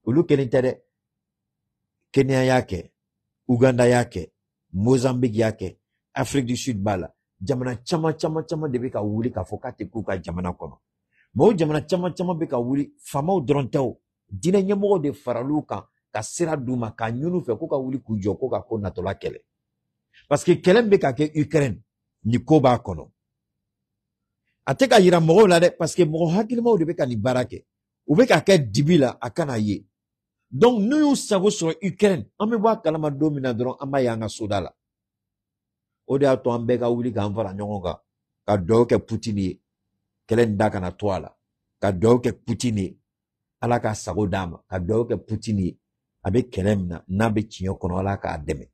Olu kelen tɛ dɛ. Kenya y'a kɛ, Uganda y'a kɛ, Mozambique y'a kɛ, Afrique du Sud b'a la. Jamana caman de bɛ ka wuli k'a fɔ k'a tɛ k'u ka jamana kɔnɔ. Mais o jamana caman bɛ ka wuli, faamaw dɔrɔn tɛ o. Diinɛ ɲɛmɔgɔw de faral'u kan ka sira d'u ma k'a ɲini fɛ ko ka wuli k'u jɔ ko ka ko natɔla kɛlɛ. Parce que kɛlɛ min bɛ ka kɛ Ukraine, ni ko b'a kɔnɔ. A tɛ ka yira mɔgɔw la dɛ, parce que mɔgɔ hakilimaw de bɛ ka nin baara kɛ. U bɛ ka kɛ dibi la, a kana ye. Donc n'u y'u sago sɔrɔ Ukraine, an bɛ bɔ a kalama don min na dɔrɔn an b'a ye an ka soda la. O de y'a to an bɛɛ ka wuli k'an fara ɲɔgɔn kan ka dugawu kɛ Poutine ye kɛlɛ nin da kana to a la, ka dugawu kɛ Poutine ye Ala ka sago d'a ma, ka dugawu kɛ Poutine ye a bɛ kɛlɛ min na n'a bɛ tiɲɛ kɔnɔ Ala k'a dɛmɛ.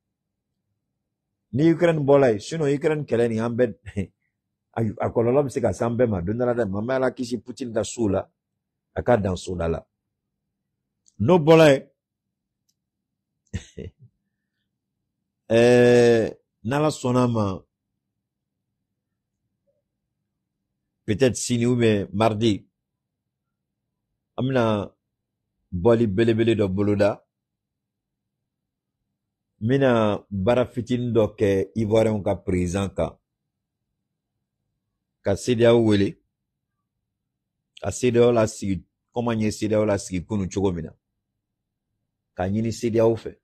Ni Ukraine bɔla yen, sinon Ukraine kɛlɛ nin an bɛɛ a kɔlɔlɔ bɛ se ka se an bɛɛ ma don dɔ la dɛ, mais an bɛ Ala kisi Poutine ka so la a ka dan soda la. N'o bɔla yen n'Ala sɔnna ma peut-être sini ou bien mardi an bɛna bɔli belebele dɔ boloda, n bɛna baara fitinin dɔ kɛ Ivoirien ka président kan ka CEDEAO wele, ka CEDEAO lasigi komi an ye CEDEAO lasigi kunun cogo min na, ka ɲini CEDEAO fɛ.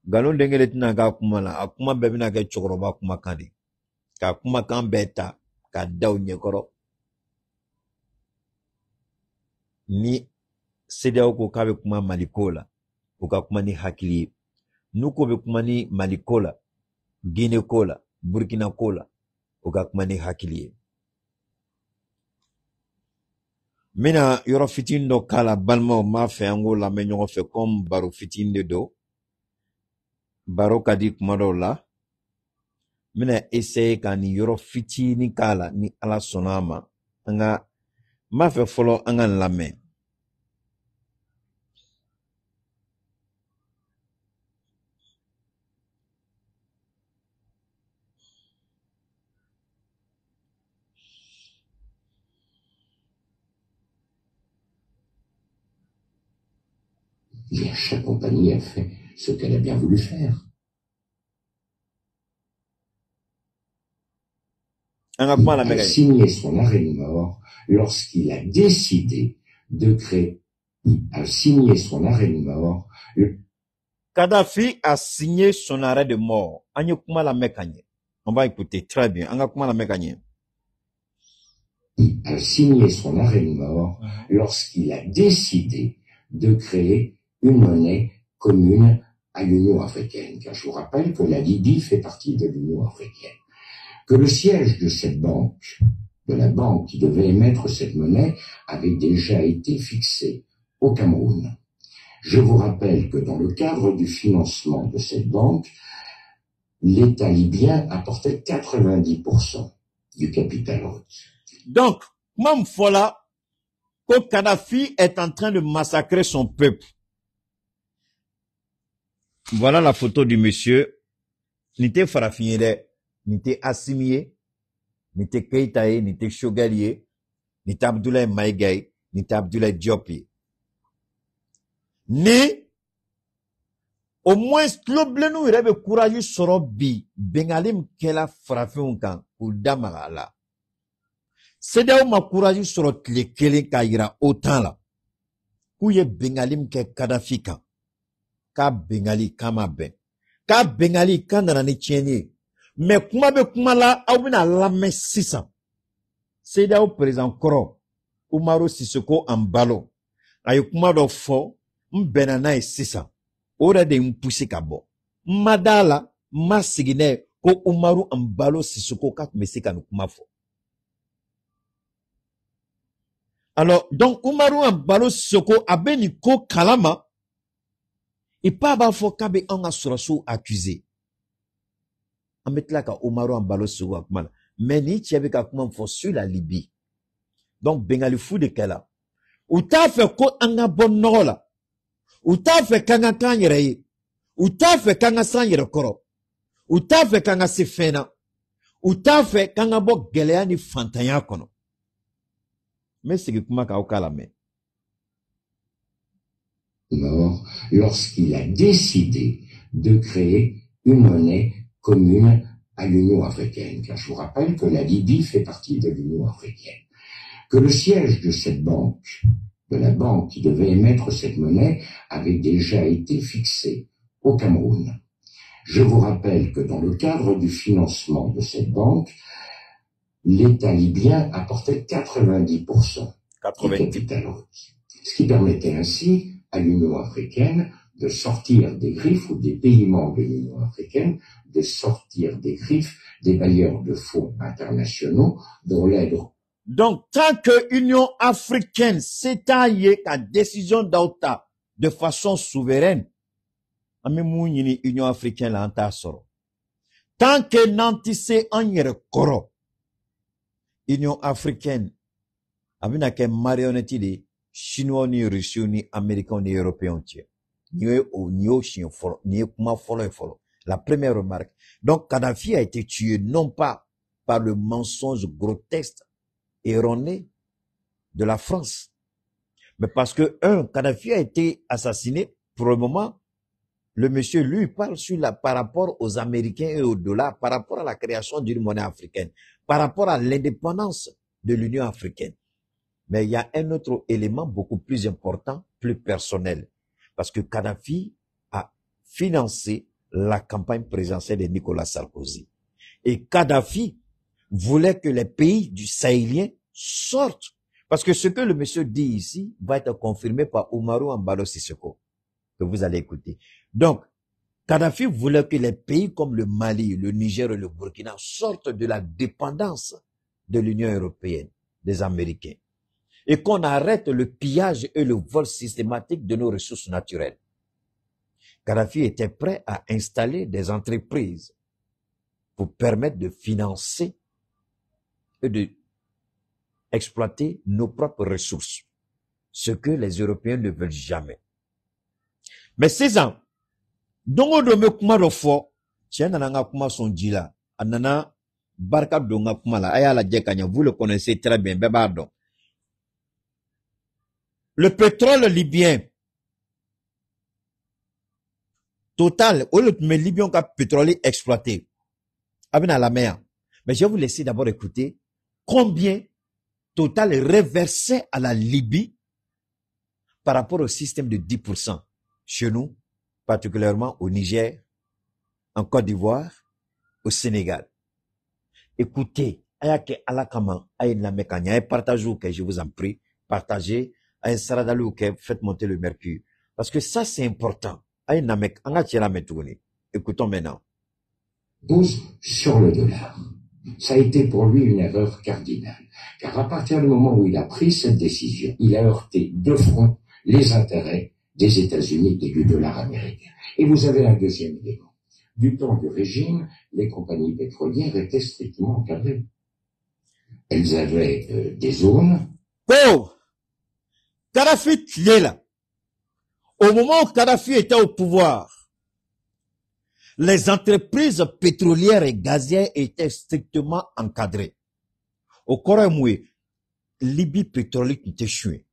Nkalon den kelen tɛna k'a kuma la, a kuma bɛɛ bɛna kɛ cɛkɔrɔba kumakan de, ka kumakan bɛɛ ta ka da u ɲɛkɔrɔ. Ni CEDEAO ko k'a bɛ kuma Mali ko la, u ka kuma ni hakili ye. N'u ko bɛ kuma ni Mali ko la, Guinée ko la, Burkina ko la, u ka kuma ni hakili ye. N bɛna yɔrɔ fitinin dɔ k'a la balimaw, n b'a fɛ an k'o lamɛn ɲɔgɔn fɛ comme baro fitinin de don. Baro ka di kuma dɔw la. N bɛna essayer ka nin yɔrɔ fitinin k'a la ni Ala sɔnna a ma. N b'a fɛ fɔlɔ an ka nin lamɛn. Chaque compagnie a fait ce qu'elle a bien voulu faire. Il a signé son arrêt de mort lorsqu'il a décidé de créer. Il a signé son arrêt de mort. Kadhafi a signé son arrêt de mort. On va écouter très bien. Il a signé son arrêt de mort lorsqu'il a décidé de créer une monnaie commune à l'Union africaine. Car je vous rappelle que la Libye fait partie de l'Union africaine. Que le siège de cette banque, de la banque qui devait émettre cette monnaie, avait déjà été fixé au Cameroun. Je vous rappelle que dans le cadre du financement de cette banque, l'État libyen apportait 90% du capital hôte. Donc, Mam Fola, que Kadhafi est en train de massacrer son peuple. Voilà la photo du monsieur. N'était Farafiniere, n'était Assimié, n'était Keitaye, n'était Shogalier, n'était Abdoulaye Maïgaï, n'était Abdoulaye Diopi. Né, au moins, l'oblenou, il avait courageux sur bi, bengalim kela Farafin kan, ou damala. CEDEAO ma courageux sur les kele kaira autant là. Kouye bengalim ke Kadhafi kan. Ka bengali kama ben. Ka bengali kan nanani tienye. Mais kuma be kuma la, au bina lame 600. CEDEAO président Koro, Umaru Sissoko Ambalo. Ayo kuma do fo, mbenana e 600. Ora de mpoussi kabo. Madala, masigine, ko Umaru Ambalo Sissoko kat mesika no kuma fo. Alors, donc, Umaru Ambalo Sissoko abeni ko kalama, et pas bafo kabe anga surasu accusé. En mettre là ka Umaru Ambalo Sissoko akmana. Mais ni tiabe ka kuma fo sur la Libye. Donc, Bengali fou de Kela. Ou t'a fait ko anga bon nola. Ou t'a fait kanga kanyere. Ou t'a fait kanga sanyere koro. Ou t'a fait kanga sefena. Ou t'a fait kanga bo geleani fantanya kono. Mais c'est que kuma ka okala me. Mort lorsqu'il a décidé de créer une monnaie commune à l'Union africaine. Car je vous rappelle que la Libye fait partie de l'Union africaine. Que le siège de cette banque, de la banque qui devait émettre cette monnaie, avait déjà été fixé au Cameroun. Je vous rappelle que dans le cadre du financement de cette banque, l'État libyen apportait 90% du capital requis. Ce qui permettait ainsi à l'Union africaine de sortir des griffes, ou des pays membres de l'Union africaine, de sortir des griffes des bailleurs de fonds internationaux dont l'aide. Donc, tant que l'Union africaine s'étaille la décision d'Aouta de façon souveraine, l'Union africaine l'a entasoro. Tant que Nantisse en koro, l'Union africaine, a que marionnette de Chinois, ni Russes, ni Américains, ni Européens. La première remarque. Donc, Kadhafi a été tué non pas par le mensonge grotesque erroné de la France, mais parce que, Kadhafi a été assassiné. Pour le moment, le monsieur, lui, parle par rapport aux Américains et au dollar, par rapport à la création d'une monnaie africaine, par rapport à l'indépendance de l'Union africaine. Mais il y a un autre élément beaucoup plus important, plus personnel, parce que Kadhafi a financé la campagne présidentielle de Nicolas Sarkozy. Et Kadhafi voulait que les pays du Sahélien sortent. Parce que ce que le monsieur dit ici va être confirmé par Oumarou Embalo Sissoko, que vous allez écouter. Donc, Kadhafi voulait que les pays comme le Mali, le Niger et le Burkina sortent de la dépendance de l'Union européenne, des Américains, et qu'on arrête le pillage et le vol systématique de nos ressources naturelles. Kadhafi était prêt à installer des entreprises pour permettre de financer et de exploiter nos propres ressources, ce que les Européens ne veulent jamais. Mais ces ans, dongo do me kuma do fo, tiens nanga kuma son dila, anana barka donga kuma la, aya la djekanya, vous le connaissez très bien, bebardon. Le pétrole libyen, total, au lieu de me Libyen qu'a pétrole exploité, à la mer. Mais je vais vous laisser d'abord écouter combien Total reversait à la Libye par rapport au système de 10% chez nous, particulièrement au Niger, en Côte d'Ivoire, au Sénégal. Écoutez, ayake alakama, ayen la mécania, partagez, que je vous en prie, partagez, ayen saradalou, que faites monter le mercure. Parce que ça, c'est important. Ayen la mek, anga tchela metouni. Écoutons maintenant. Sur le dollar. Ça a été pour lui une erreur cardinale. Car à partir du moment où il a pris cette décision, il a heurté de front les intérêts des États-Unis et du dollar américain. Et vous avez un deuxième élément. Du temps du régime, les compagnies pétrolières étaient strictement encadrées. Elles avaient des zones. Oh! Kadhafi est là. Au moment où Kadhafi était au pouvoir, les entreprises pétrolières et gazières étaient strictement encadrées. Au Corée-Moué, Libye pétrolique n'était choué.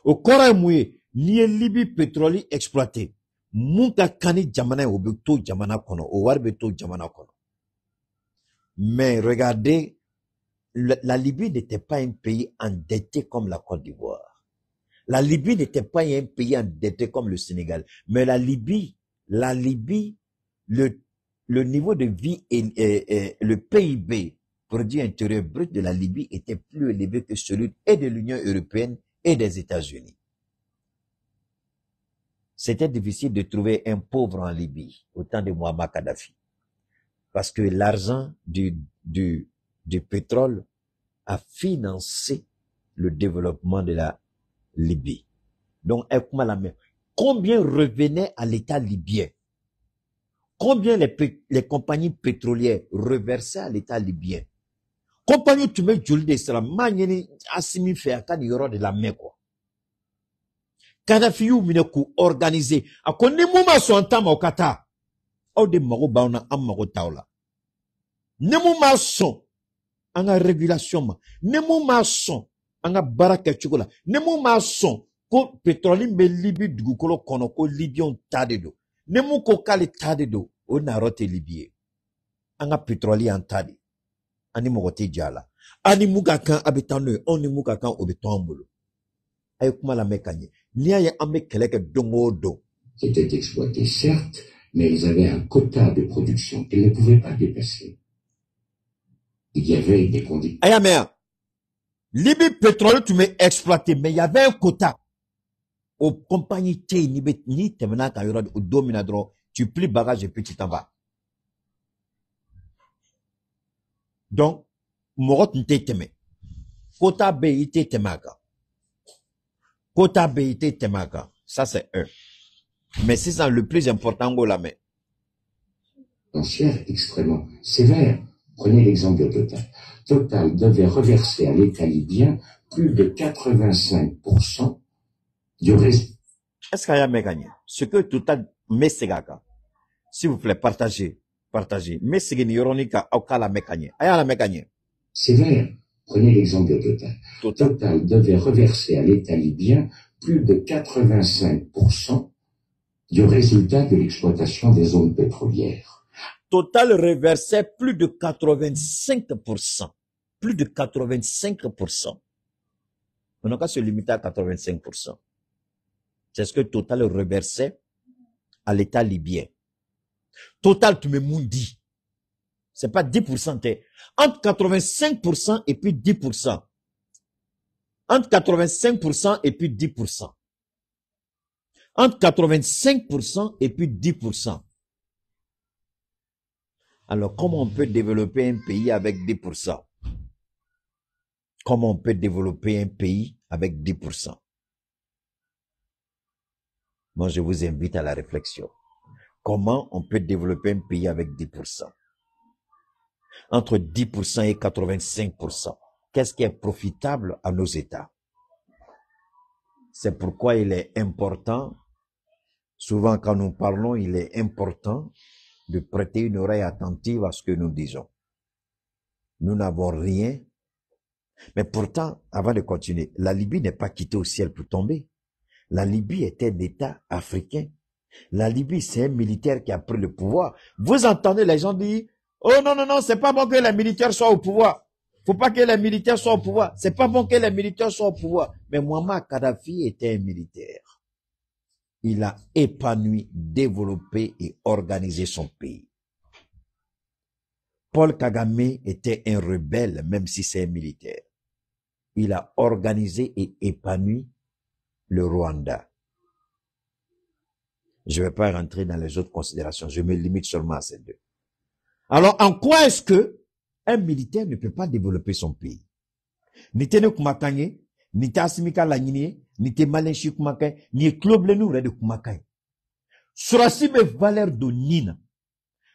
Au Corée-Moué, ni Libye pétrolique exploité. Munka kani jamana obeto jamana kono, o warbeto jamana kono. Mais regardez, la Libye n'était pas un pays endetté comme la Côte d'Ivoire. La Libye n'était pas un pays endetté comme le Sénégal. Mais la Libye, le niveau de vie et le PIB, produit intérieur brut de la Libye, était plus élevé que celui et de l'Union européenne et des États-Unis. C'était difficile de trouver un pauvre en Libye au temps de Muammar Kadhafi. Parce que l'argent du pétrole a financé le développement de la Libye. Donc, combien revenait à l'État libyen? Combien les compagnies pétrolières reversaient à l'État libyen? Compagnie, tu mets Julie de Salam, Magnini, Assimi fait à Kaniro de la main, quoi. Kadhafi, mine ku organisé. A konne mouma son tam au kata. Au de mago bauna am mago taula. Ne mouma son. Anga régulation ma. Ne mouma son. Anga baraka chukola. Ne mouma son. Ko pétrole me libi dugukolo kono ko libion tade do. Ne mou ko kali tade do. O na rote libye. Anga pétrole en tade. Ani mogote jala. Ani muga kan abitano. Oni muga kan obitombulo. Ayo kuma la mekanye. Étaient exploités, certes, mais ils avaient un quota de production qu'ils ne pouvaient pas dépasser. Il y avait des conditions. Ayamea, Libye pétrole, tu m'as exploité, mais il y avait un quota. Aux compagnies T, ni temena quand il y aura au dominadro, tu plies bagage et puis tu t'en vas. Donc, morot n'était temé. Quota B, il était temaga. Quota B, il était temaga. Ça, c'est eux. Mais c'est ça le plus important, la main. Extrêmement sévère. Prenez l'exemple de Total. Total devait reverser à l'État libyen plus de 85% du résultat. Est-ce qu'il y a gagné? Ce que Total met Segaka. S'il vous plaît, partagez. Mais c'est une ironica au cas la mécanique. Aya la mécanique. Sévère. Prenez l'exemple de Total. Total devait reverser à l'État libyen plus de 85% du résultat de l'exploitation des zones pétrolières. Total reversait plus de 85%. Plus de 85%. On n'a qu'à se limiter à 85%. C'est ce que Total reversait à l'État libyen. Total, tu me moundi. C'est pas 10%. Entre 85% et puis 10%. Entre 85% et puis 10%. Entre 85% et puis 10%. Alors, comment on peut développer un pays avec 10%? Comment on peut développer un pays avec 10%? Moi, je vous invite à la réflexion. Comment on peut développer un pays avec 10%? Entre 10% et 85%. Qu'est-ce qui est profitable à nos États? C'est pourquoi il est important, souvent quand nous parlons, il est important de prêter une oreille attentive à ce que nous disons. Nous n'avons rien. Mais pourtant, avant de continuer, la Libye n'est pas quittée au ciel pour tomber. La Libye était un État africain. La Libye, c'est un militaire qui a pris le pouvoir. Vous entendez les gens dire, oh non, non, non, c'est pas bon que les militaires soient au pouvoir. Faut pas que les militaires soient au pouvoir. C'est pas bon que les militaires soient au pouvoir. Mais Muammar Kadhafi était un militaire. Il a épanoui, développé et organisé son pays. Paul Kagame était un rebelle, même si c'est un militaire. Il a organisé et épanoui le Rwanda. Je ne vais pas rentrer dans les autres considérations. Je me limite seulement à ces deux. Alors, en quoi est-ce que un militaire ne peut pas développer son pays? Ni tene kumakanye, ni tasimika lanyini, ni te malenshi kumakanye, ni kloblenu rede kumakanye. Surasi be valeur de nina.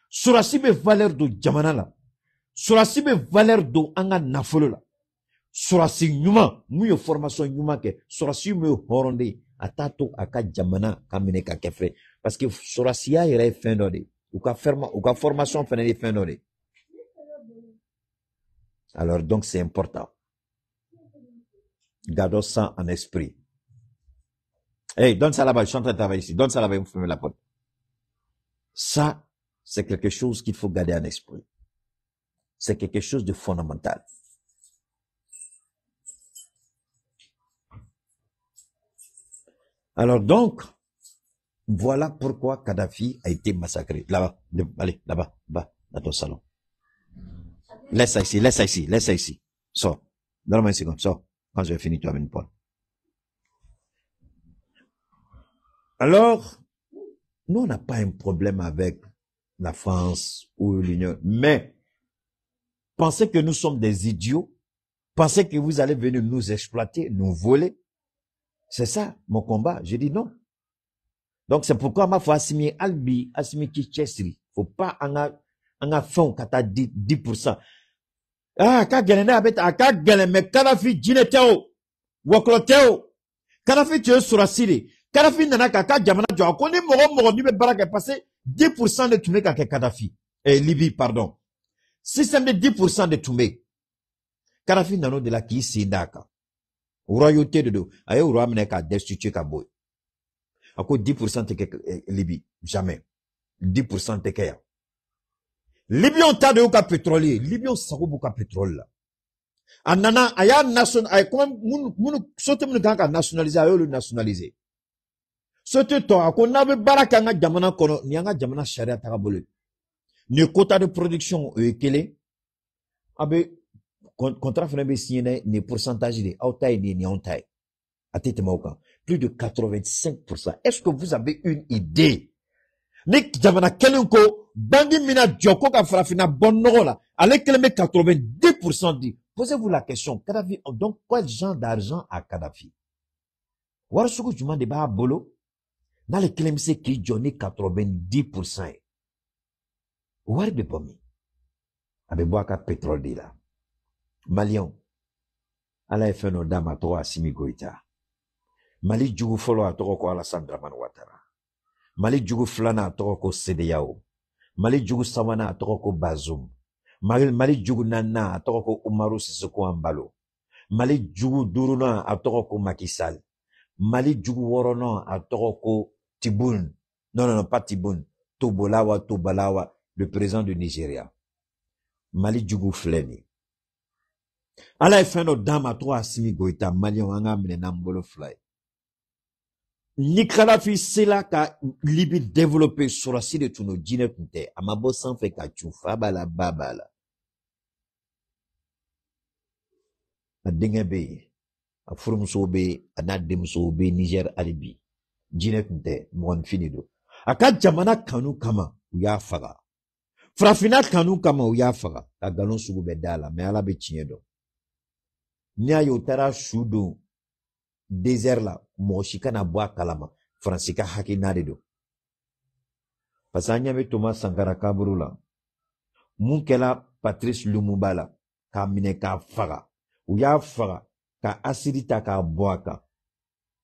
Surasi be valeur de jamanala. Surasi be valeur de anga nafolola. Surasi nyuma, muyo formation nyuma ke, surasi muyo horonde, atato aka jamana kamine ka kefre. Parce que surasi ya ire fin d'ode. Ou ka formation fenene fin d'ode. Alors donc c'est important. Gardons ça en esprit. Hey, donne ça là-bas, je suis en train de travailler ici. Donne ça là-bas, vous fermez la porte. Ça, c'est quelque chose qu'il faut garder en esprit. C'est quelque chose de fondamental. Alors donc, voilà pourquoi Kadhafi a été massacré. Là-bas, allez, là-bas, bas, dans ton salon. Laisse ça ici, laisse ça ici, laisse ça ici. Sors. Donne-moi une seconde, sors. Quand j'ai fini, tu amènes Paul. Alors, nous, on n'a pas un problème avec la France ou l'Union, mais pensez que nous sommes des idiots, pensez que vous allez venir nous exploiter, nous voler. C'est ça, mon combat. J'ai dit non. Donc, c'est pourquoi ma foi assimi albi, assimi kichesri. Faut pas en a fin kata 10%. Ah, ka gɛlɛn ne a bɛ a ka gɛlɛn mɛ Kadhafi jinɛ tɛ o wɔkulɔ tɛ o Kadhafi tun ye sɔrɔsi de Kadhafi nana k'a ka jamana jɔ a ko ni mɔgɔ o mɔgɔ min bɛ baara kɛ parce que 10% de tun bɛ ka kɛ Kadhafi Libye pardon système de 10% de tun bɛ yen Kadhafi nana o de la k'i sen d'a kan royauté de don a ye roi minɛ k'a destituer ka bɔ yen a ko 10% tɛ kɛ Libye jamais 10% tɛ kɛ yan Libyɛnw ta de y'u ka pétrole ye Libyɛnw sago b'u ka pétrole la a nana a y'a national a ye comme minnu société minnu kan ka nationaliser a y'olu nationaliser société tɔ a ko n'a bɛ baara kɛ an ka jamana kɔnɔ nin y'an ka jamana sariya tagabolo ye nin ye quota de production o ye kelen a bɛ contrat fana bɛ signé dɛ nin pourcentage de aw ta ye nin ye nin y'anw ta ye a tɛ tɛmɛ o kan plus de 85%. Est-ce que vous avez une idée ni jamana kelen ko bangi mina jɔ ko ka farafina bɔ nɔgɔ la ale kelen bɛ 90% di posez-vous la question Kadhafi donc quel genre d'argent a Kadhafi wari sugu jumɛn de b'a bolo n'ale kelen bɛ se k'i jɔ ni 90% ye wari bɛ bɔ min a bɛ bɔ a ka pétrole de la maliyɛnw ala ye fɛn dɔ d'a ma a tɔgɔ Asimi Goïta Mali jugu fɔlɔ a tɔgɔ ko Alassane Dramane Ouattara Mali jugu filanan a tɔgɔ ko CEDEAO Mali jugu sabanan a tɔgɔ ko Bazoum Mali jugu naaninan a tɔgɔ ko Umaru Sisoko Embalo Mali jugu duurunan a tɔgɔ ko Macky Sall Mali jugu wɔɔrɔnan a tɔgɔ ko Tiboun non pas Tiboun Tobalawa le président du Nigeria Mali jugu filɛ nin ala ye fɛn dɔ d'a ma a tɔgɔ Asimi Goïta maliyɛnw an k'a minɛ n'an bolo fila ye ni Kadhafi sela ka Libi développer sɔrɔsi de tun don jinɛ tun tɛ a ma bɔ sanfɛ ka cun fa b'a la ba b'a la a denkɛ bɛ yen a furumusow bɛ yen a n'a denmusow bɛ Niger hali bi jinɛ tun tɛ mɔgɔninfin de don a ka jamana kanu kama u y'a faga farafinna kanu kama u y'a faga ka nkalon sugu bɛɛ da la mais ala bɛ tiɲɛ dɔn n'i y'a ye u taara su don désert la mɔgɔ si kana bɔ a kalama faransi ka hakilina de don parce que an ɲɛ bɛ Thomas Sankara kaburu la mun kɛla Patrice Lumumba la k'a minɛ k'a faga u y'a faga ka asidi ta k'a bɔ a kan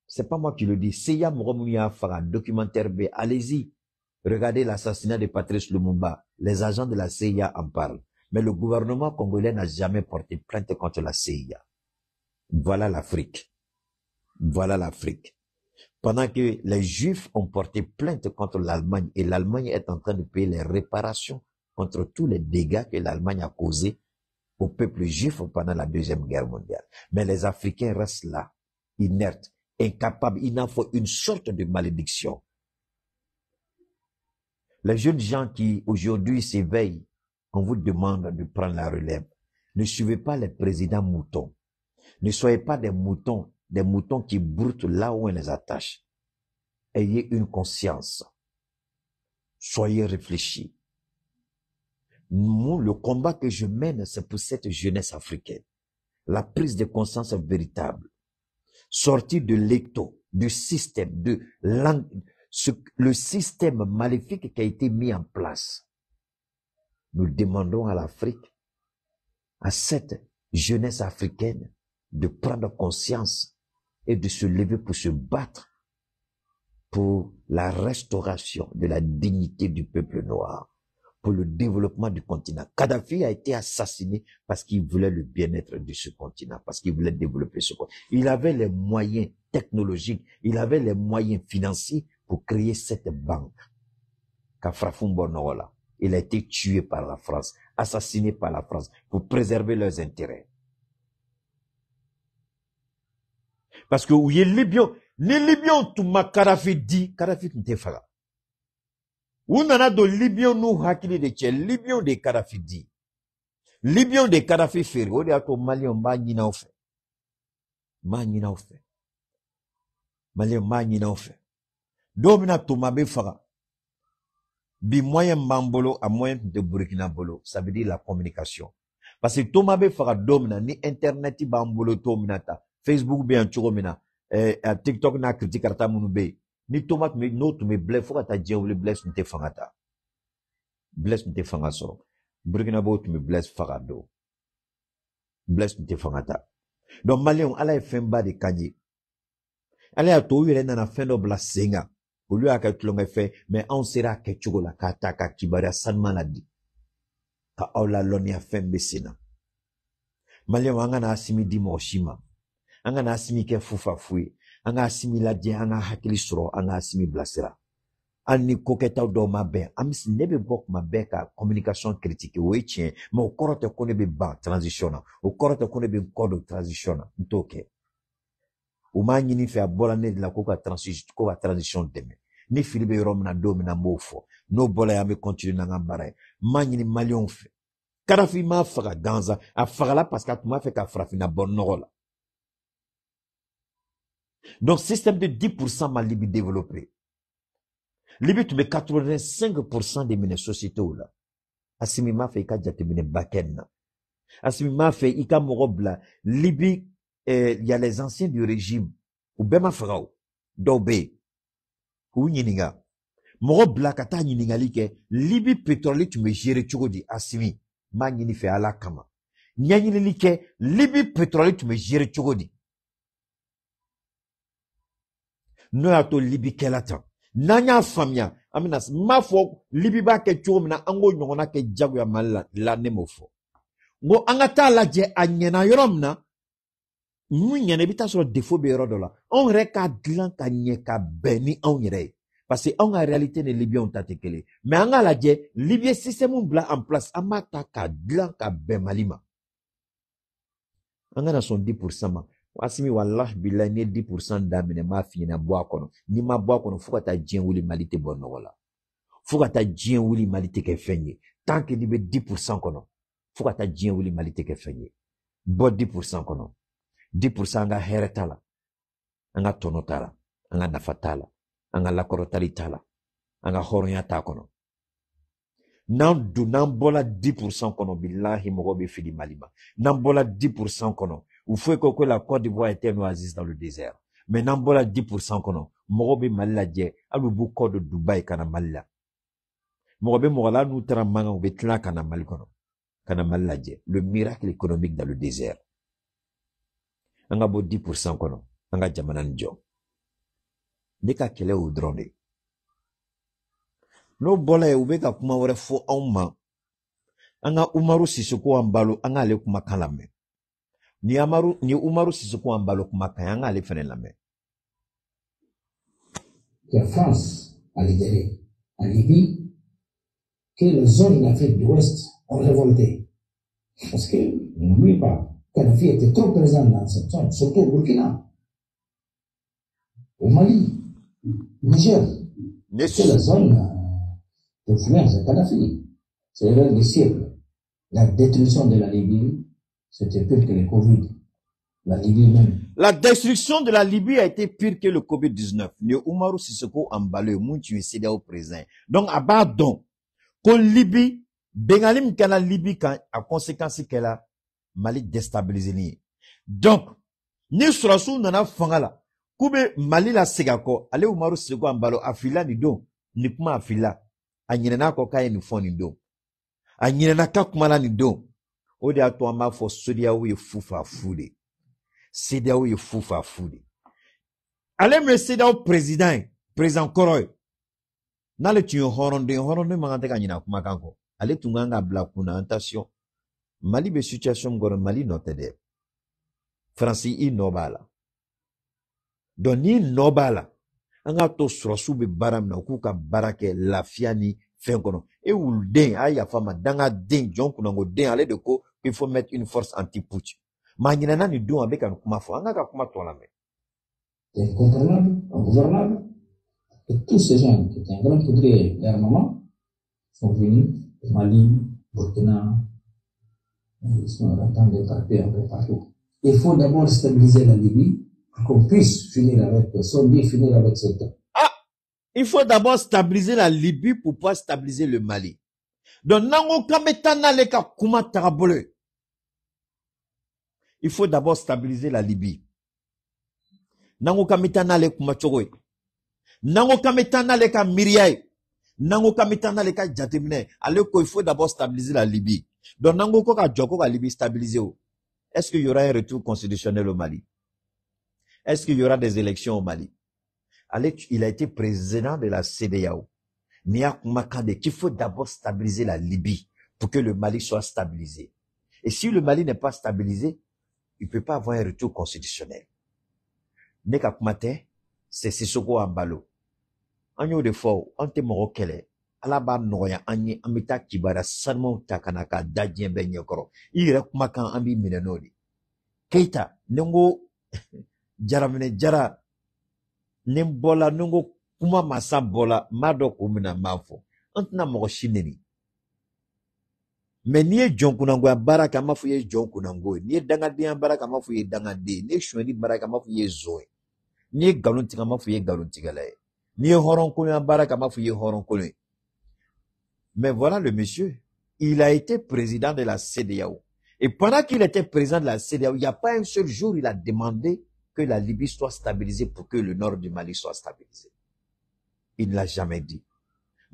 c'est pas moi qui le dis CIA mɔgɔ minnu y'a faga documentaire bɛ allez-y regardez l'assassinat de Patrice Lumumba les agents de la CIA en parlent mais le gouvernement congolais n'a jamais porté plainte contre la CIA. Voilà l'Afrique. Voilà l'Afrique. Pendant que les Juifs ont porté plainte contre l'Allemagne et l'Allemagne est en train de payer les réparations contre tous les dégâts que l'Allemagne a causés au peuple juif pendant la Deuxième Guerre mondiale. Mais les Africains restent là, inertes, incapables. Il en faut une sorte de malédiction. Les jeunes gens qui aujourd'hui s'éveillent, on vous demande de prendre la relève. Ne suivez pas les présidents moutons. Ne soyez pas des moutons qui broutent là où on les attache. Ayez une conscience. Soyez réfléchis. Le combat que je mène, c'est pour cette jeunesse africaine. La prise de conscience véritable. Sortir de l'étau, du système, le système maléfique qui a été mis en place. Nous demandons à l'Afrique, à cette jeunesse africaine, de prendre conscience et de se lever pour se battre pour la restauration de la dignité du peuple noir, pour le développement du continent. Kadhafi a été assassiné parce qu'il voulait le bien-être de ce continent, parce qu'il voulait développer ce continent. Il avait les moyens technologiques, il avait les moyens financiers pour créer cette banque. Kafrafumbonola. Il a été tué par la France, assassiné par la France pour préserver leurs intérêts. Parce que où est Libyen, ni Libyen tout ma Kadhafi dit, Kadhafi t'es fara. Où nana do Libyen nous hakili de tche, Libyen de Kadhafi dit. Libyen de Kadhafi fait, ou de ato Malien ma nina ofe. Ma nina ofe. Malien ma nina ofe. Domina to ma be fara. Bi moyen Mambolo à moyen de Burkina Bolo, ça veut dire la communication. Parce que Thomas be fara domina ni internet bambolo tominata, Facebook be anchuromina, TikTok na critique karta munu be. Ni Thomas me no to me bless faut ta dien ou le bless nte fangata. Bless nte fangaso. Burkina Bolo to me bless farado. Blaise n'était fangata. Donc, Malien, ala est fin bas de Kanye. Ale a to yele nana fɛn dɔ bila sen kan olu y'a kɛ tulonkɛ fɛ mais anw sera a kɛ cogo la k'a ta ka kibaruya sanuman la di ka aw la lɔnniya fɛn bɛ sen na maliyɛnw an kana asimi di mɔgɔ si ma an kana asimi kɛ fufafu ye an ka asimi lajɛ an ka hakili sɔrɔ an ka asimi bilasira hali ni kokɛtaw dɔw ma bɛn ne bɛ bɔ kuma bɛɛ ka communication critique o ye tiɲɛ mais o kɔrɔ tɛ ko ne bɛ ban transition na o kɔrɔ tɛ ko ne bɛ n kɔ don transition na n t'o kɛ o m'a ɲini fɛ a bɔra ne de la ko ka transition dɛmɛ ni fili bɛ yɔrɔ min na don min na n b'o fɔ n'o bɔra yen an bɛ continuer n'an ka baara ye n m'a ɲini maliyɛnw fɛ Kadafi m'a faga gansan a fagala parce que a tun b'a fɛ ka farafinna bɔ nɔgɔ la donc système de 10% ma Libye développé Libye tun bɛ 85% de minɛ société la Assimi m'a fɛ i ka jateminɛ bakɛn na Assimi m'a fɛ i ka mɔgɔ bila Libye il y a les anciens du régime ou bema farao dobe ou ɲininga mɔgɔ bila ka taa ɲiningali kɛ Libye pétrole tun bɛ gérer cogo di Assimi m'a ɲini fɛ ala kama ɲɛɲinili kɛ Libye pétrole tun bɛ gérer cogo di n'o y'a to Libye kɛla tan n'an y'a faamuya an bɛna m'a fɔ Libye b'a kɛ cogo min na an k'o ɲɔgɔnna kɛ jagoya Mali la ne m'o fɔ n ko an ka taa lajɛ a ɲɛna yɔrɔ min na mun ɲɛna i bɛ taa sɔrɔ défaut bɛ yɔrɔ dɔ la anw yɛrɛ k'a dilan ka ɲɛ ka bɛn ni anw yɛrɛ ye parce que anw ka réalité ni Libyɛnw ta tɛ kelen mais an k'a lajɛ Libye système bila en place an b'a ta k'a dilan ka bɛn Mali ma an kana sɔn 10% ma Assimi wallahi billahi ni 10% daminɛ n b'a f'i ɲɛna bɔ a kɔnɔ n'i ma bɔ a kɔnɔ fo ka taa diɲɛ wuli Mali tɛ bɔ nɔgɔ la fo ka taa diɲɛ wuli Mali tɛ kɛ fɛn ye tant que n'i bɛ 10% kɔnɔ fo ka taa diɲɛ wuli Mali tɛ kɛ fɛn ye bɔ 10% kɔnɔ 10% an ka hɛrɛ t'a la an ka tɔnɔ t'a la an ka nafa t'a la an ka lakɔrɔtali t'a la an ka hɔrɔnya t'a kɔnɔ n'an bɔla 10% kɔnɔ billahi mɔgɔ bɛ fili Mali ma n'an bɔla 10% kɔnɔ il faut que la Côte d'Ivoire était une oasis dans le désert mais n'an bɔla 10% kɔnɔ mɔgɔ bɛ Mali lajɛ hali u b'u kɔ don Dubaï ka na Mali la mɔgɔ bɛ mɔgɔ la n'u taara mankan u bɛ tila ka na Mali kɔnɔ ka na Mali lajɛ le miracle économique dans le désert an ka bɔ 10% kɔnɔ an ka jamana ni jɔ ne ka kɛlɛ o dɔrɔn de n'o bɔla yen u bɛ ka kuma wɛrɛ fɔ anw ma an ka Umaru Sisoko Embalo an k'ale kumakan lamɛn ni Umaru Sisoko Embalo kumakan an k'ale fɛnɛ lamɛn. La France a libéré en Libye que les zones d'Afrique de l'Ouest ont révolté parce que n'oubliez pas Kadhafi était trop présent dans cette zone, surtout au Burkina, au Mali, au Niger. C'est la zone d'influence de Kadhafi. C'est l'heure du siècle. La destruction de la Libye, c'était pire que le Covid. La Libye même. La destruction de la Libye a été pire que le Covid-19. Le Umaru Sisoko Embalo, moun tu es au présent. Donc, à bas donc, que Libye, Bengalim Kana Libye, a conséquence qu'elle a, Mali déstabilisé ni. Donc, ni surasu nana fangala. Kube Mali la segako, ale Umaru Sisoko Embalo afila ni do, ni kuma afila. A nyinena ko kaya ni fon ni do. A nyinena ka kumala ni do. Ode ato ama fo sodiawo ye fufa fude. Sedawo ye fufa fude. Ale me sedawo président Koroy. Nale tuyo horonde mangante ka nyina kuma kanko. Ale tunganga bla kuna attention. Mali be situation gore Mali notede. Franci I nobala. Donc ni nobala. Anga to surasu be baram na ku ka barake lafia ni fen kono. E wul den aya fama danga den jon kunango den ale de ko il faut mettre une force anti-putsch. Ma nyina ni don avec an kuma fo anga ka kuma to la me. C'est incontrôlable, ingouvernable. Et tous ces gens qui étaient un grand poudrier d'armement sont venus au Mali, Burkina, ils sont en train de taper un peu partout. Il faut d'abord stabiliser la Libye pour qu'on puisse finir avec cette. Ah! Il faut d'abord stabiliser la Libye pour pouvoir stabiliser le Mali. Donc, nango kametana leka kuma tarabole. Il faut d'abord stabiliser la Libye. Nango kametana le kuma chogoy. Nango kametana leka miriay. Nango kametana leka jatemine. Alors qu'il faut d'abord stabiliser la Libye. Donc, nango koka joko ka Libye stabiliser. Est-ce qu'il y aura un retour constitutionnel au Mali? Est-ce qu'il y aura des élections au Mali? Allez, il a été président de la CEDEAO. Nia Kumakande, qu'il faut d'abord stabiliser la Libye pour que le Mali soit stabilisé. Et si le Mali n'est pas stabilisé, il ne peut pas avoir un retour constitutionnel. Neka Kumate, c'est Sissoko Ambalo. Anyo de fo, ante moro kele. Alaba noya anye amita kibara sanmo takanaka dajien benye koro. Ire kumakan ambi minenodi. Keita, nengo jaramine jara nembola nengo kuma masa bola mado kumina mafo. Antna moro shineni. Mais ni ye jonkunango ya baraka mafu ye jonkunango. Ni ye dangadi baraka mafu ye dangadi. Ni ye shweni baraka mafu ye zoe. Ni ye galuntiga mafu ye galuntiga laye. Ni ye horon kono baraka mafu ye horon kono. Mais voilà le monsieur. Il a été président de la CEDEAO. Et pendant qu'il était président de la CEDEAO, il n'y a pas un seul jour où il a demandé que la Libye soit stabilisée pour que le nord du Mali soit stabilisé. Il ne l'a jamais dit.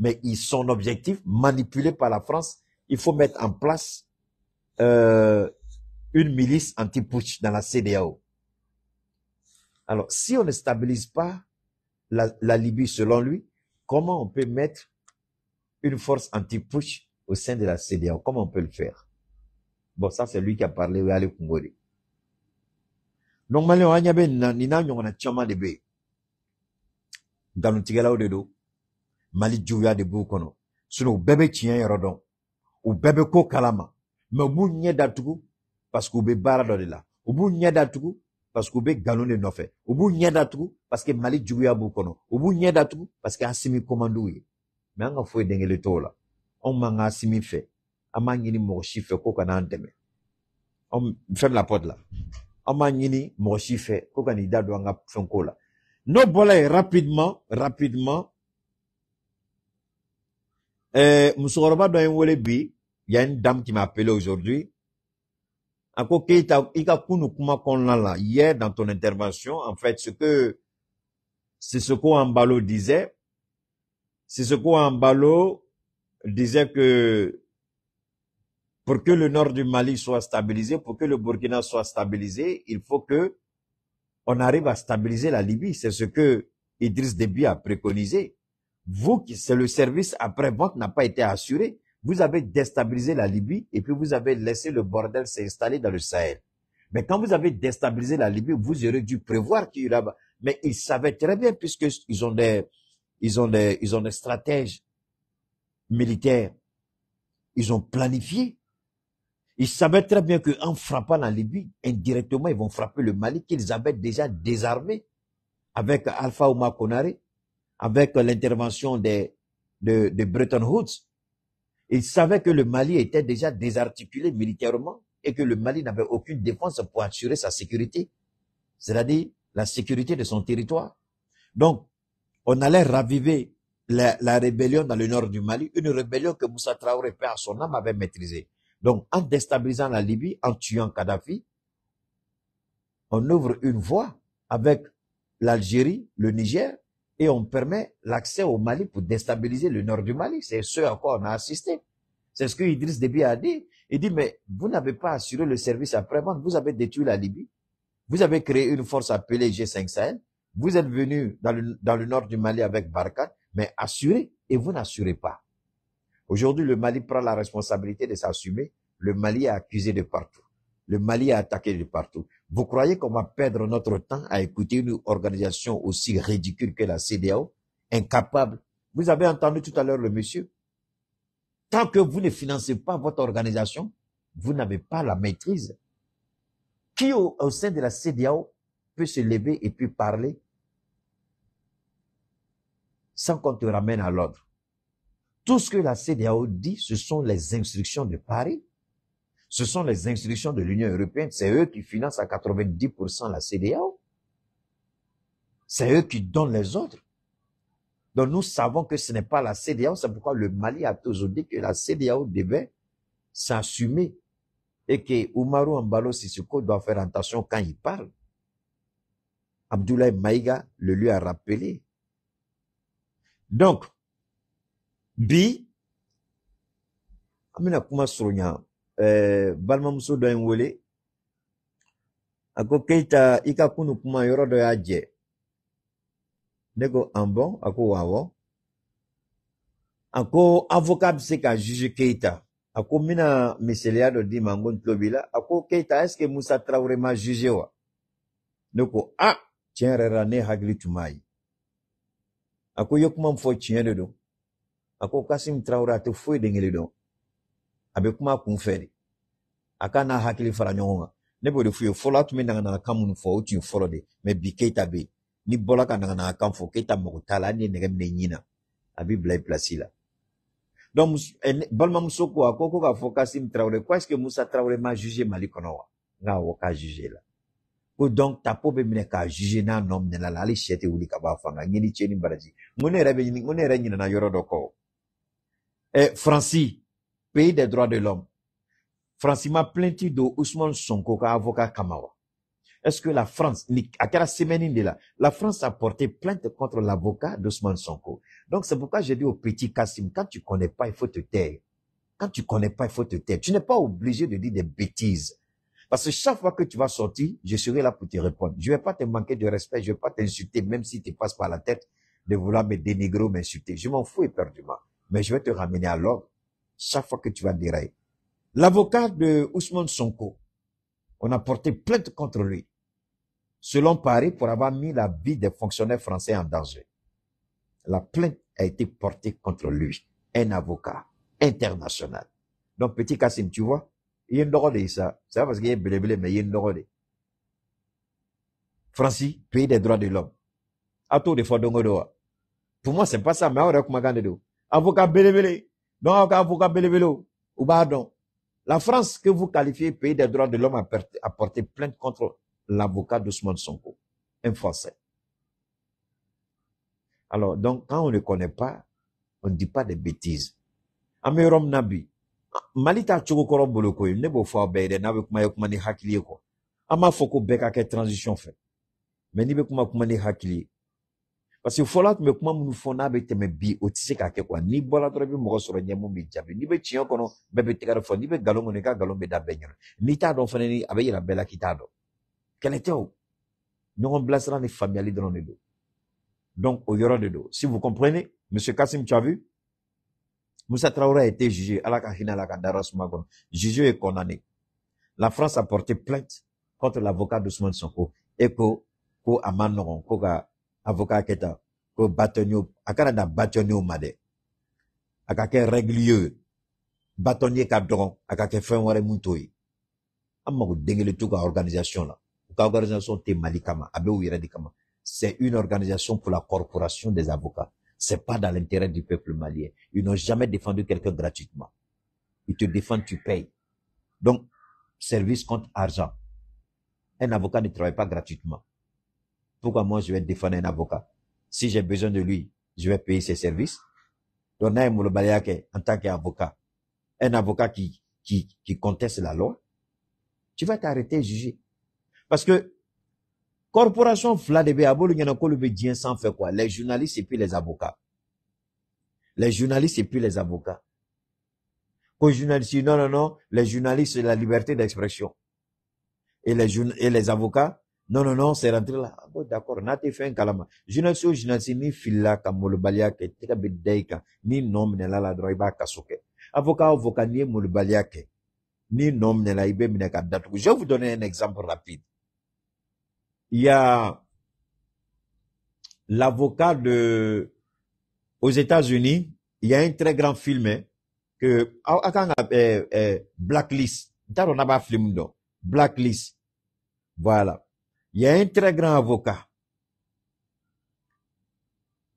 Mais son objectif, manipulé par la France, il faut mettre en place une milice anti-putsch dans la CEDEAO. Alors, si on ne stabilise pas la Libye selon lui, comment on peut mettre une force anti-putsch au sein de la CEDEAO? Comment on peut le faire? Bon, ça c'est lui qui a parlé, oui, allez, Kongoli. Normalement, on y a nina nyongona chama de be. Dans le tigala odedo, Mali Djouya de Boukono. Sinon, bébé tient yrodon. Ou bébé ko kalama. Mais ou nye datugu, parce que ou be bara de là. Ou nye datugu, parce que ou be galon de nofe. Ou nye datugu, parce que Mali Djouya Boukono. Ou nye datugu, parce que Assimi commandouye. Mais on a foué dengue le tola. On m'a Assimi fait. Ama ngini mochi fait koka na anteme. On ferme la porte là. Ama ngini mochi fait koka ni dado anga fonko là. No bola rapidement. Moussoroba doit y bi. Il y a une dame qui m'a appelé aujourd'hui. Ako keita ika kunu kuma konla là. Hier dans ton intervention, en fait, c'est ce qu'Ambalo disait. C'est ce qu'Ambalo disait que pour que le nord du Mali soit stabilisé, pour que le Burkina soit stabilisé, il faut que on arrive à stabiliser la Libye. C'est ce que Idriss Déby a préconisé. Vous, c'est le service après-vente n'a pas été assuré. Vous avez déstabilisé la Libye et puis vous avez laissé le bordel s'installer dans le Sahel. Mais quand vous avez déstabilisé la Libye, vous aurez dû prévoir qu'il y aura, mais ils savaient très bien puisqu'ils ont des stratèges militaires. Ils ont planifié. Ils savaient très bien qu'en frappant la Libye, indirectement, ils vont frapper le Mali qu'ils avaient déjà désarmé avec Alpha Oumar Konaré, avec l'intervention de Bretton Woods. Ils savaient que le Mali était déjà désarticulé militairement et que le Mali n'avait aucune défense pour assurer sa sécurité, c'est-à-dire la sécurité de son territoire. Donc, on allait raviver la rébellion dans le nord du Mali, une rébellion que Moussa Traoré, père à son âme, avait maîtrisée. Donc, en déstabilisant la Libye, en tuant Kadhafi, on ouvre une voie avec l'Algérie, le Niger, et on permet l'accès au Mali pour déstabiliser le nord du Mali. C'est ce à quoi on a assisté. C'est ce que Idriss Déby a dit. Il dit, mais vous n'avez pas assuré le service après-vente, vous avez détruit la Libye, vous avez créé une force appelée G5 Sahel, vous êtes venu dans le nord du Mali avec Barkhane, mais assurez, et vous n'assurez pas. Aujourd'hui, le Mali prend la responsabilité de s'assumer. Le Mali est accusé de partout. Le Mali est attaqué de partout. Vous croyez qu'on va perdre notre temps à écouter une organisation aussi ridicule que la CEDEAO, incapable? Vous avez entendu tout à l'heure le monsieur. Tant que vous ne financez pas votre organisation, vous n'avez pas la maîtrise. Qui au sein de la CEDEAO peut se lever et puis parler sans qu'on te ramène à l'ordre? Tout ce que la CEDEAO dit, ce sont les instructions de Paris. Ce sont les instructions de l'Union européenne. C'est eux qui financent à 90% la CEDEAO. C'est eux qui donnent les ordres. Donc nous savons que ce n'est pas la CEDEAO. C'est pourquoi le Mali a toujours dit que la CEDEAO devait s'assumer et que Oumarou Ambalo Sissoko doit faire attention quand il parle. Abdoulaye Maïga le lui a rappelé. Donc, Bi, amina kuma surunya, balma muso do en wele, Ako Keita ika kunu kuma yoro do yaje. Nego ambon ako wawo. Ako avocat se ka juge Keita. Ako mina miseliado di mangon tlobila. Ako Keita est-ce que Moussa Traoré ma jugé wa? Nego tiens rera ne hagli tumai. Ako yokuma mfo tiens de do. Ako Kassim Traoré ate foi dengele do. Abe kuma kunferi. Aka na hakili fara nyonga. Nebo de fuyo fola tumi na kamun fo uti folo de. Me bi Keita be. Ni bola ka na kan fo Keita mokutala ni nege mne nyina. Abi blay place la. Donc, Balma Moussoko a koko ka fo Kassim Traoré. Quoi est-ce que Moussa Traoré m'a jugé Mali kono? Nga woka jugé la. Ko donc ta pobe mine ka jugé na nom ne la la ali chete wuli ka ba fanga. Ngini cheni baraji. Ngone rebe nyina na yoro doko. Francis, pays des droits de l'homme. Francis m'a plainti de Ousmane Sonko ka avocat Kamawa. Est-ce que la France, à quelle semaine de là, la France a porté plainte contre l'avocat d'Ousmane Sonko. Donc c'est pourquoi j'ai dit au petit Kassim, quand tu connais pas, il faut te taire. Quand tu connais pas, il faut te taire. Tu n'es pas obligé de dire des bêtises. Parce que chaque fois que tu vas sortir, je serai là pour te répondre. Je vais pas te manquer de respect, je vais pas t'insulter, même si tu passes par la tête de vouloir me dénigrer ou m'insulter. Je m'en fous éperdument. Mais je vais te ramener à l'ordre chaque fois que tu vas dérailler. L'avocat de Ousmane Sonko, on a porté plainte contre lui, selon Paris, pour avoir mis la vie des fonctionnaires français en danger. La plainte a été portée contre lui, un avocat international. Donc, petit Kassim, tu vois, il y a une drôle de ça. C'est pas parce qu'il y a blé, mais il y a une drôle de. Francis, pays des droits de l'homme. À tout de fois, pour moi, c'est pas ça, mais on recommande de avocat blé. Donc, avocat blé, ou pardon. La France, que vous qualifiez pays des droits de l'homme, a porté plainte contre l'avocat d'Ousmane Sonko, un Français. Alors, donc, quand on ne connaît pas, on ne dit pas des bêtises. Amérom Nabi, Malita Chokoro Boloko, il n'est pas fort, ben, n'avait kuma ni hakili ko. Ama foko beka ke transition fait. Mais ni be kuma ni hakili. Parce que folat me kuma munu fona be teme bi otise ka ke kwa ni bola to bi mo soro nyemo mi jabi ni be chien kono bebe tigara fo ni be galongo ne ka galombe da benyo ni ta don fene ni abe yira bela kitado quel était où nous on blasera les familiers dans le dos donc au yoro de dos si vous comprenez monsieur Kassim tu as vu Moussa Traoré a été jugé à la kahina la kadaras magon jugé et condamné. La France a porté plainte contre l'avocat d'Ousmane Sonko et ko amanoron ko ga avocat keta ko bâtonnier akana da bâtonnier made akake régulier bâtonnier cadron akake fin ware muntoyi amago dengele tout ka organisation là ka organisation te malikama abe wira dikama c'est une organisation pour la corporation des avocats c'est pas dans l'intérêt du peuple malien ils n'ont jamais défendu quelqu'un gratuitement ils te défendent tu payes donc service contre argent un avocat ne travaille pas gratuitement. Pourquoi moi je vais défendre un avocat? Si j'ai besoin de lui, je vais payer ses services. Donc, en tant qu'avocat, un avocat qui conteste la loi, tu vas t'arrêter et juger. Parce que, corporation Vladebe Abolo Yanakolo sans faire quoi? Les journalistes et puis les avocats. Les journalistes et puis les avocats. Pour journalistes, non, les journalistes, c'est la liberté d'expression. Et les avocats, non, c'est rentré là. Bon, d'accord, n'a été fait un kalama. Journaliste, ni fila, kamolobalia, ke, teka bedeika, ni nom ne la droiba kasoke. Avocat, ni molobalia ke, ni nom ne la ibe mineka datu. Je vais vous donner un exemple rapide. Il y a l'avocat aux États-Unis, il y a un très grand film, que, Blacklist. T'as pas film, donc. Blacklist. Voilà. Il y a un très grand avocat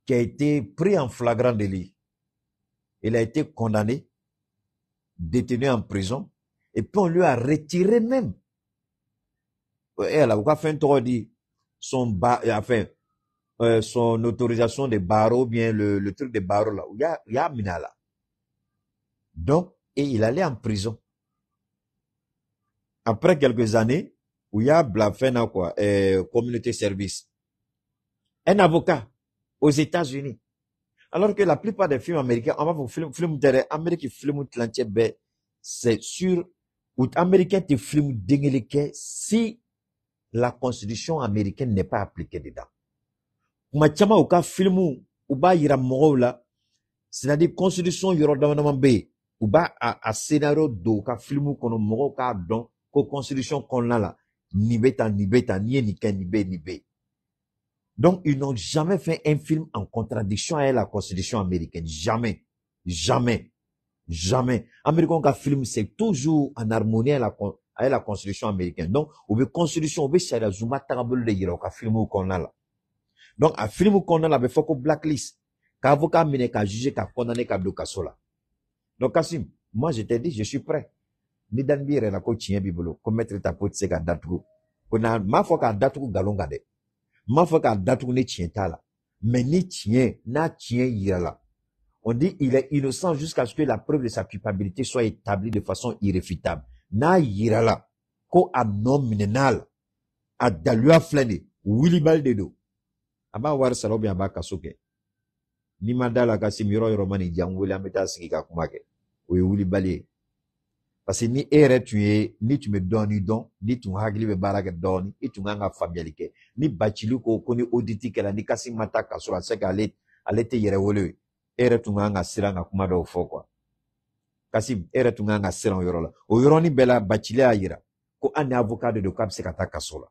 qui a été pris en flagrant délit. Il a été condamné, détenu en prison, et puis on lui a retiré même. Et l'avocat fait un tour dit son autorisation de barreau, bien le truc de barreau là, où il y a Minala. Donc, et il allait en prison. Après quelques années, où il y a Blafena, quoi, communauté service. Un avocat aux États-Unis. Alors que la plupart des films américains, on va vous film américain film c'est sûr, ou américain te film déngeleke si la constitution américaine n'est pas appliquée dedans. Machama ou ka filmu ou ba yira mɔgɔw la, c'est-à-dire constitution yɔrɔ dama be yen, ou ba a scénario do ka filmu kɔnɔ mɔgɔw k'a dɔn ko constitution kɔnɔna la ni bɛ tan ni bɛ tan ni ye nin kɛ ni bɛ ni bɛ. Donc ils n'ont jamais fait un film en contradiction avec la constitution américaine, jamais, jamais, jamais. Américain ka film c'est toujours en harmonie avec la constitution américaine. Donc ou be constitution ou be charia zuma tagabolo de yira ka filmu kɔnɔna la. Donc, à film qu'on a, il faut qu'on blacklist. Qu'avocat mine, qu'à juger, qu'à condamner, qu'à bloquer cela. Donc, Kassim, moi, je t'ai dit, je suis prêt. Ni dan bire la ko tien bibolo, ko mettre ta pote se ka datu. Ko na ma fo ka datu galonga de. Ma fo ka datu ne tien ta la. Mais ni tien, na tien yira la. On dit il est innocent jusqu'à ce que la preuve de sa culpabilité soit établie de façon irréfutable. Na yira la. Ko amnom minenal. A dalua flene. Willy Baldedo. Aba war salobi aba kasuke. Ni mandala kasimiro yoromani jangwele ameta siki ka kumake. Ou wuli bali. Parce que ni ere tu es, ni tu me donnes don, ni tu hagli be baraka doni, ni tu nganga familialike. Ni bachilu ko koni auditi kala ni kasi mata kasura seka alete yere wole. Ere tu nganga siranga kumado fokwa. Kasi ere tu nganga siranga yorola. O yoroni bela bachile ayira. Ko ane avocat de kap sekata kasola.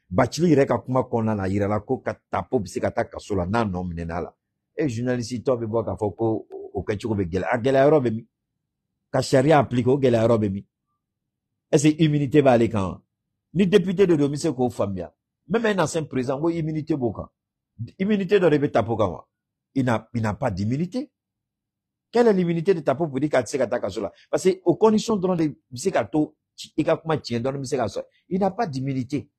Bachili yere ka kuma kona na yira la ko katapo bisikata kasola na nomine la. Et journaliste to be boka foko o kachiko be gela. A gela yoro be mi. Ka sharia applique o gela yoro be mi. Et c'est immunité va aller quand. Ni député de domice ko famia. Même un ancien président, wo immunité boka. Immunité de rebe tapo kawa. Il n'a pas d'immunité. Quelle est l'immunité de tapo pour dire qu'à tsekata kasola? Parce que aux conditions de bisikata il n'a pas d'immunité.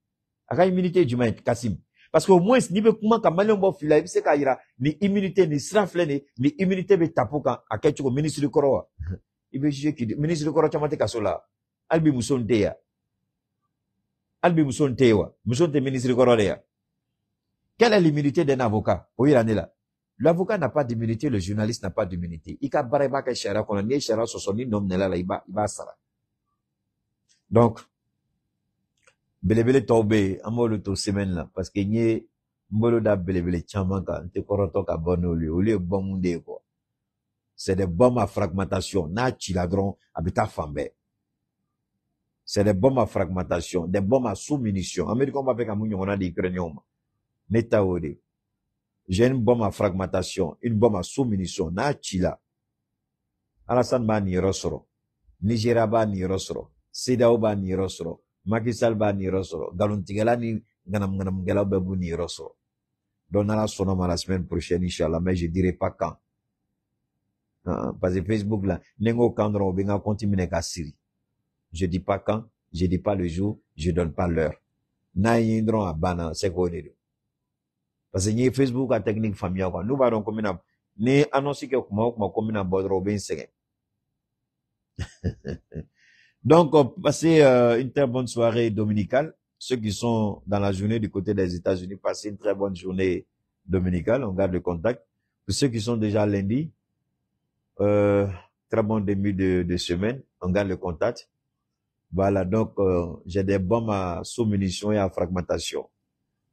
Aka immunité du maïk, Kassim. Parce qu'au moins, ni be kuma kamale mbo fila, il se kaira, ni immunité, ni sraflene, ni immunité be tapuka, a ketchuko ministre du Koroa. Il be juge qui dit, ministre du Koroa chamate kasola. Albi muson teya. Albi muson tewa. Muson te ministre du Koroa. Quelle est l'immunité d'un avocat? Oui, là. L'avocat n'a pas d'immunité, le journaliste n'a pas d'immunité. Ika bareba ka shara kono, ni shara sosoni nom nela la iba sara. Donc, belebele tobe amolo to semaine là parce que nye mbolo da belebele chamanga te koroto ka bonoli oli bomunde ko c'est des bombes à fragmentation na chiladron habita fambe c'est des bombes à fragmentation des bombes à sous-munitions américain va avec amunyo on a des ukrainiens neta ode j'ai une bombe à fragmentation une bombe à sous-munitions na chila Alassane ba ni rosoro Nigeria ba ni rosoro Sidao ba ni rosoro Macky Sall ba ni rosoro galuntigala ni ganam gala bebu ni rosoro donc on a sonoma la semaine prochaine inchallah mais je dirai pas quand parce que Facebook là nengo kandro benga continuer ka siri je dis pas quand je dis pas le jour je donne pas l'heure na yindron abana c'est quoi parce que ni Facebook a technique familiale quoi nous va donc comme ni annoncer que kuma comme na bodro ben sege. Donc, passez une très bonne soirée dominicale. Ceux qui sont dans la journée du côté des États-Unis, passez une très bonne journée dominicale. On garde le contact. Pour ceux qui sont déjà lundi, très bon début de semaine. On garde le contact. Voilà, donc j'ai des bombes à sous-munitions et à fragmentation.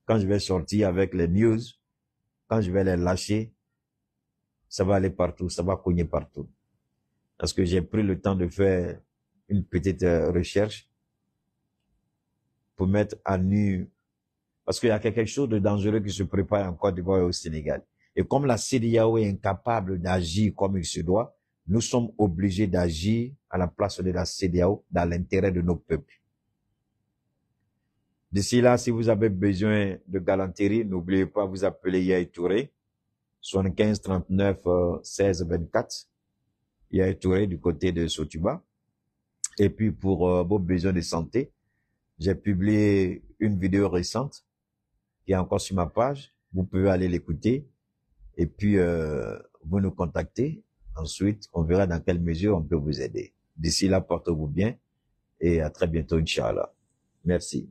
Quand je vais sortir avec les news, quand je vais les lâcher, ça va aller partout, ça va cogner partout. Parce que j'ai pris le temps de faire une petite recherche pour mettre à nu, parce qu'il y a quelque chose de dangereux qui se prépare en Côte d'Ivoire et au Sénégal. Et comme la CEDEAO est incapable d'agir comme il se doit, nous sommes obligés d'agir à la place de la CEDEAO dans l'intérêt de nos peuples. D'ici là, si vous avez besoin de galanterie, n'oubliez pas, vous appelez Yahi Touré, 75 39 16 24. Yahi Touré du côté de Sotuba. Et puis pour vos besoins de santé, j'ai publié une vidéo récente qui est encore sur ma page. Vous pouvez aller l'écouter et puis vous nous contactez. Ensuite, on verra dans quelle mesure on peut vous aider. D'ici là, portez-vous bien et à très bientôt, Inch'Allah. Merci.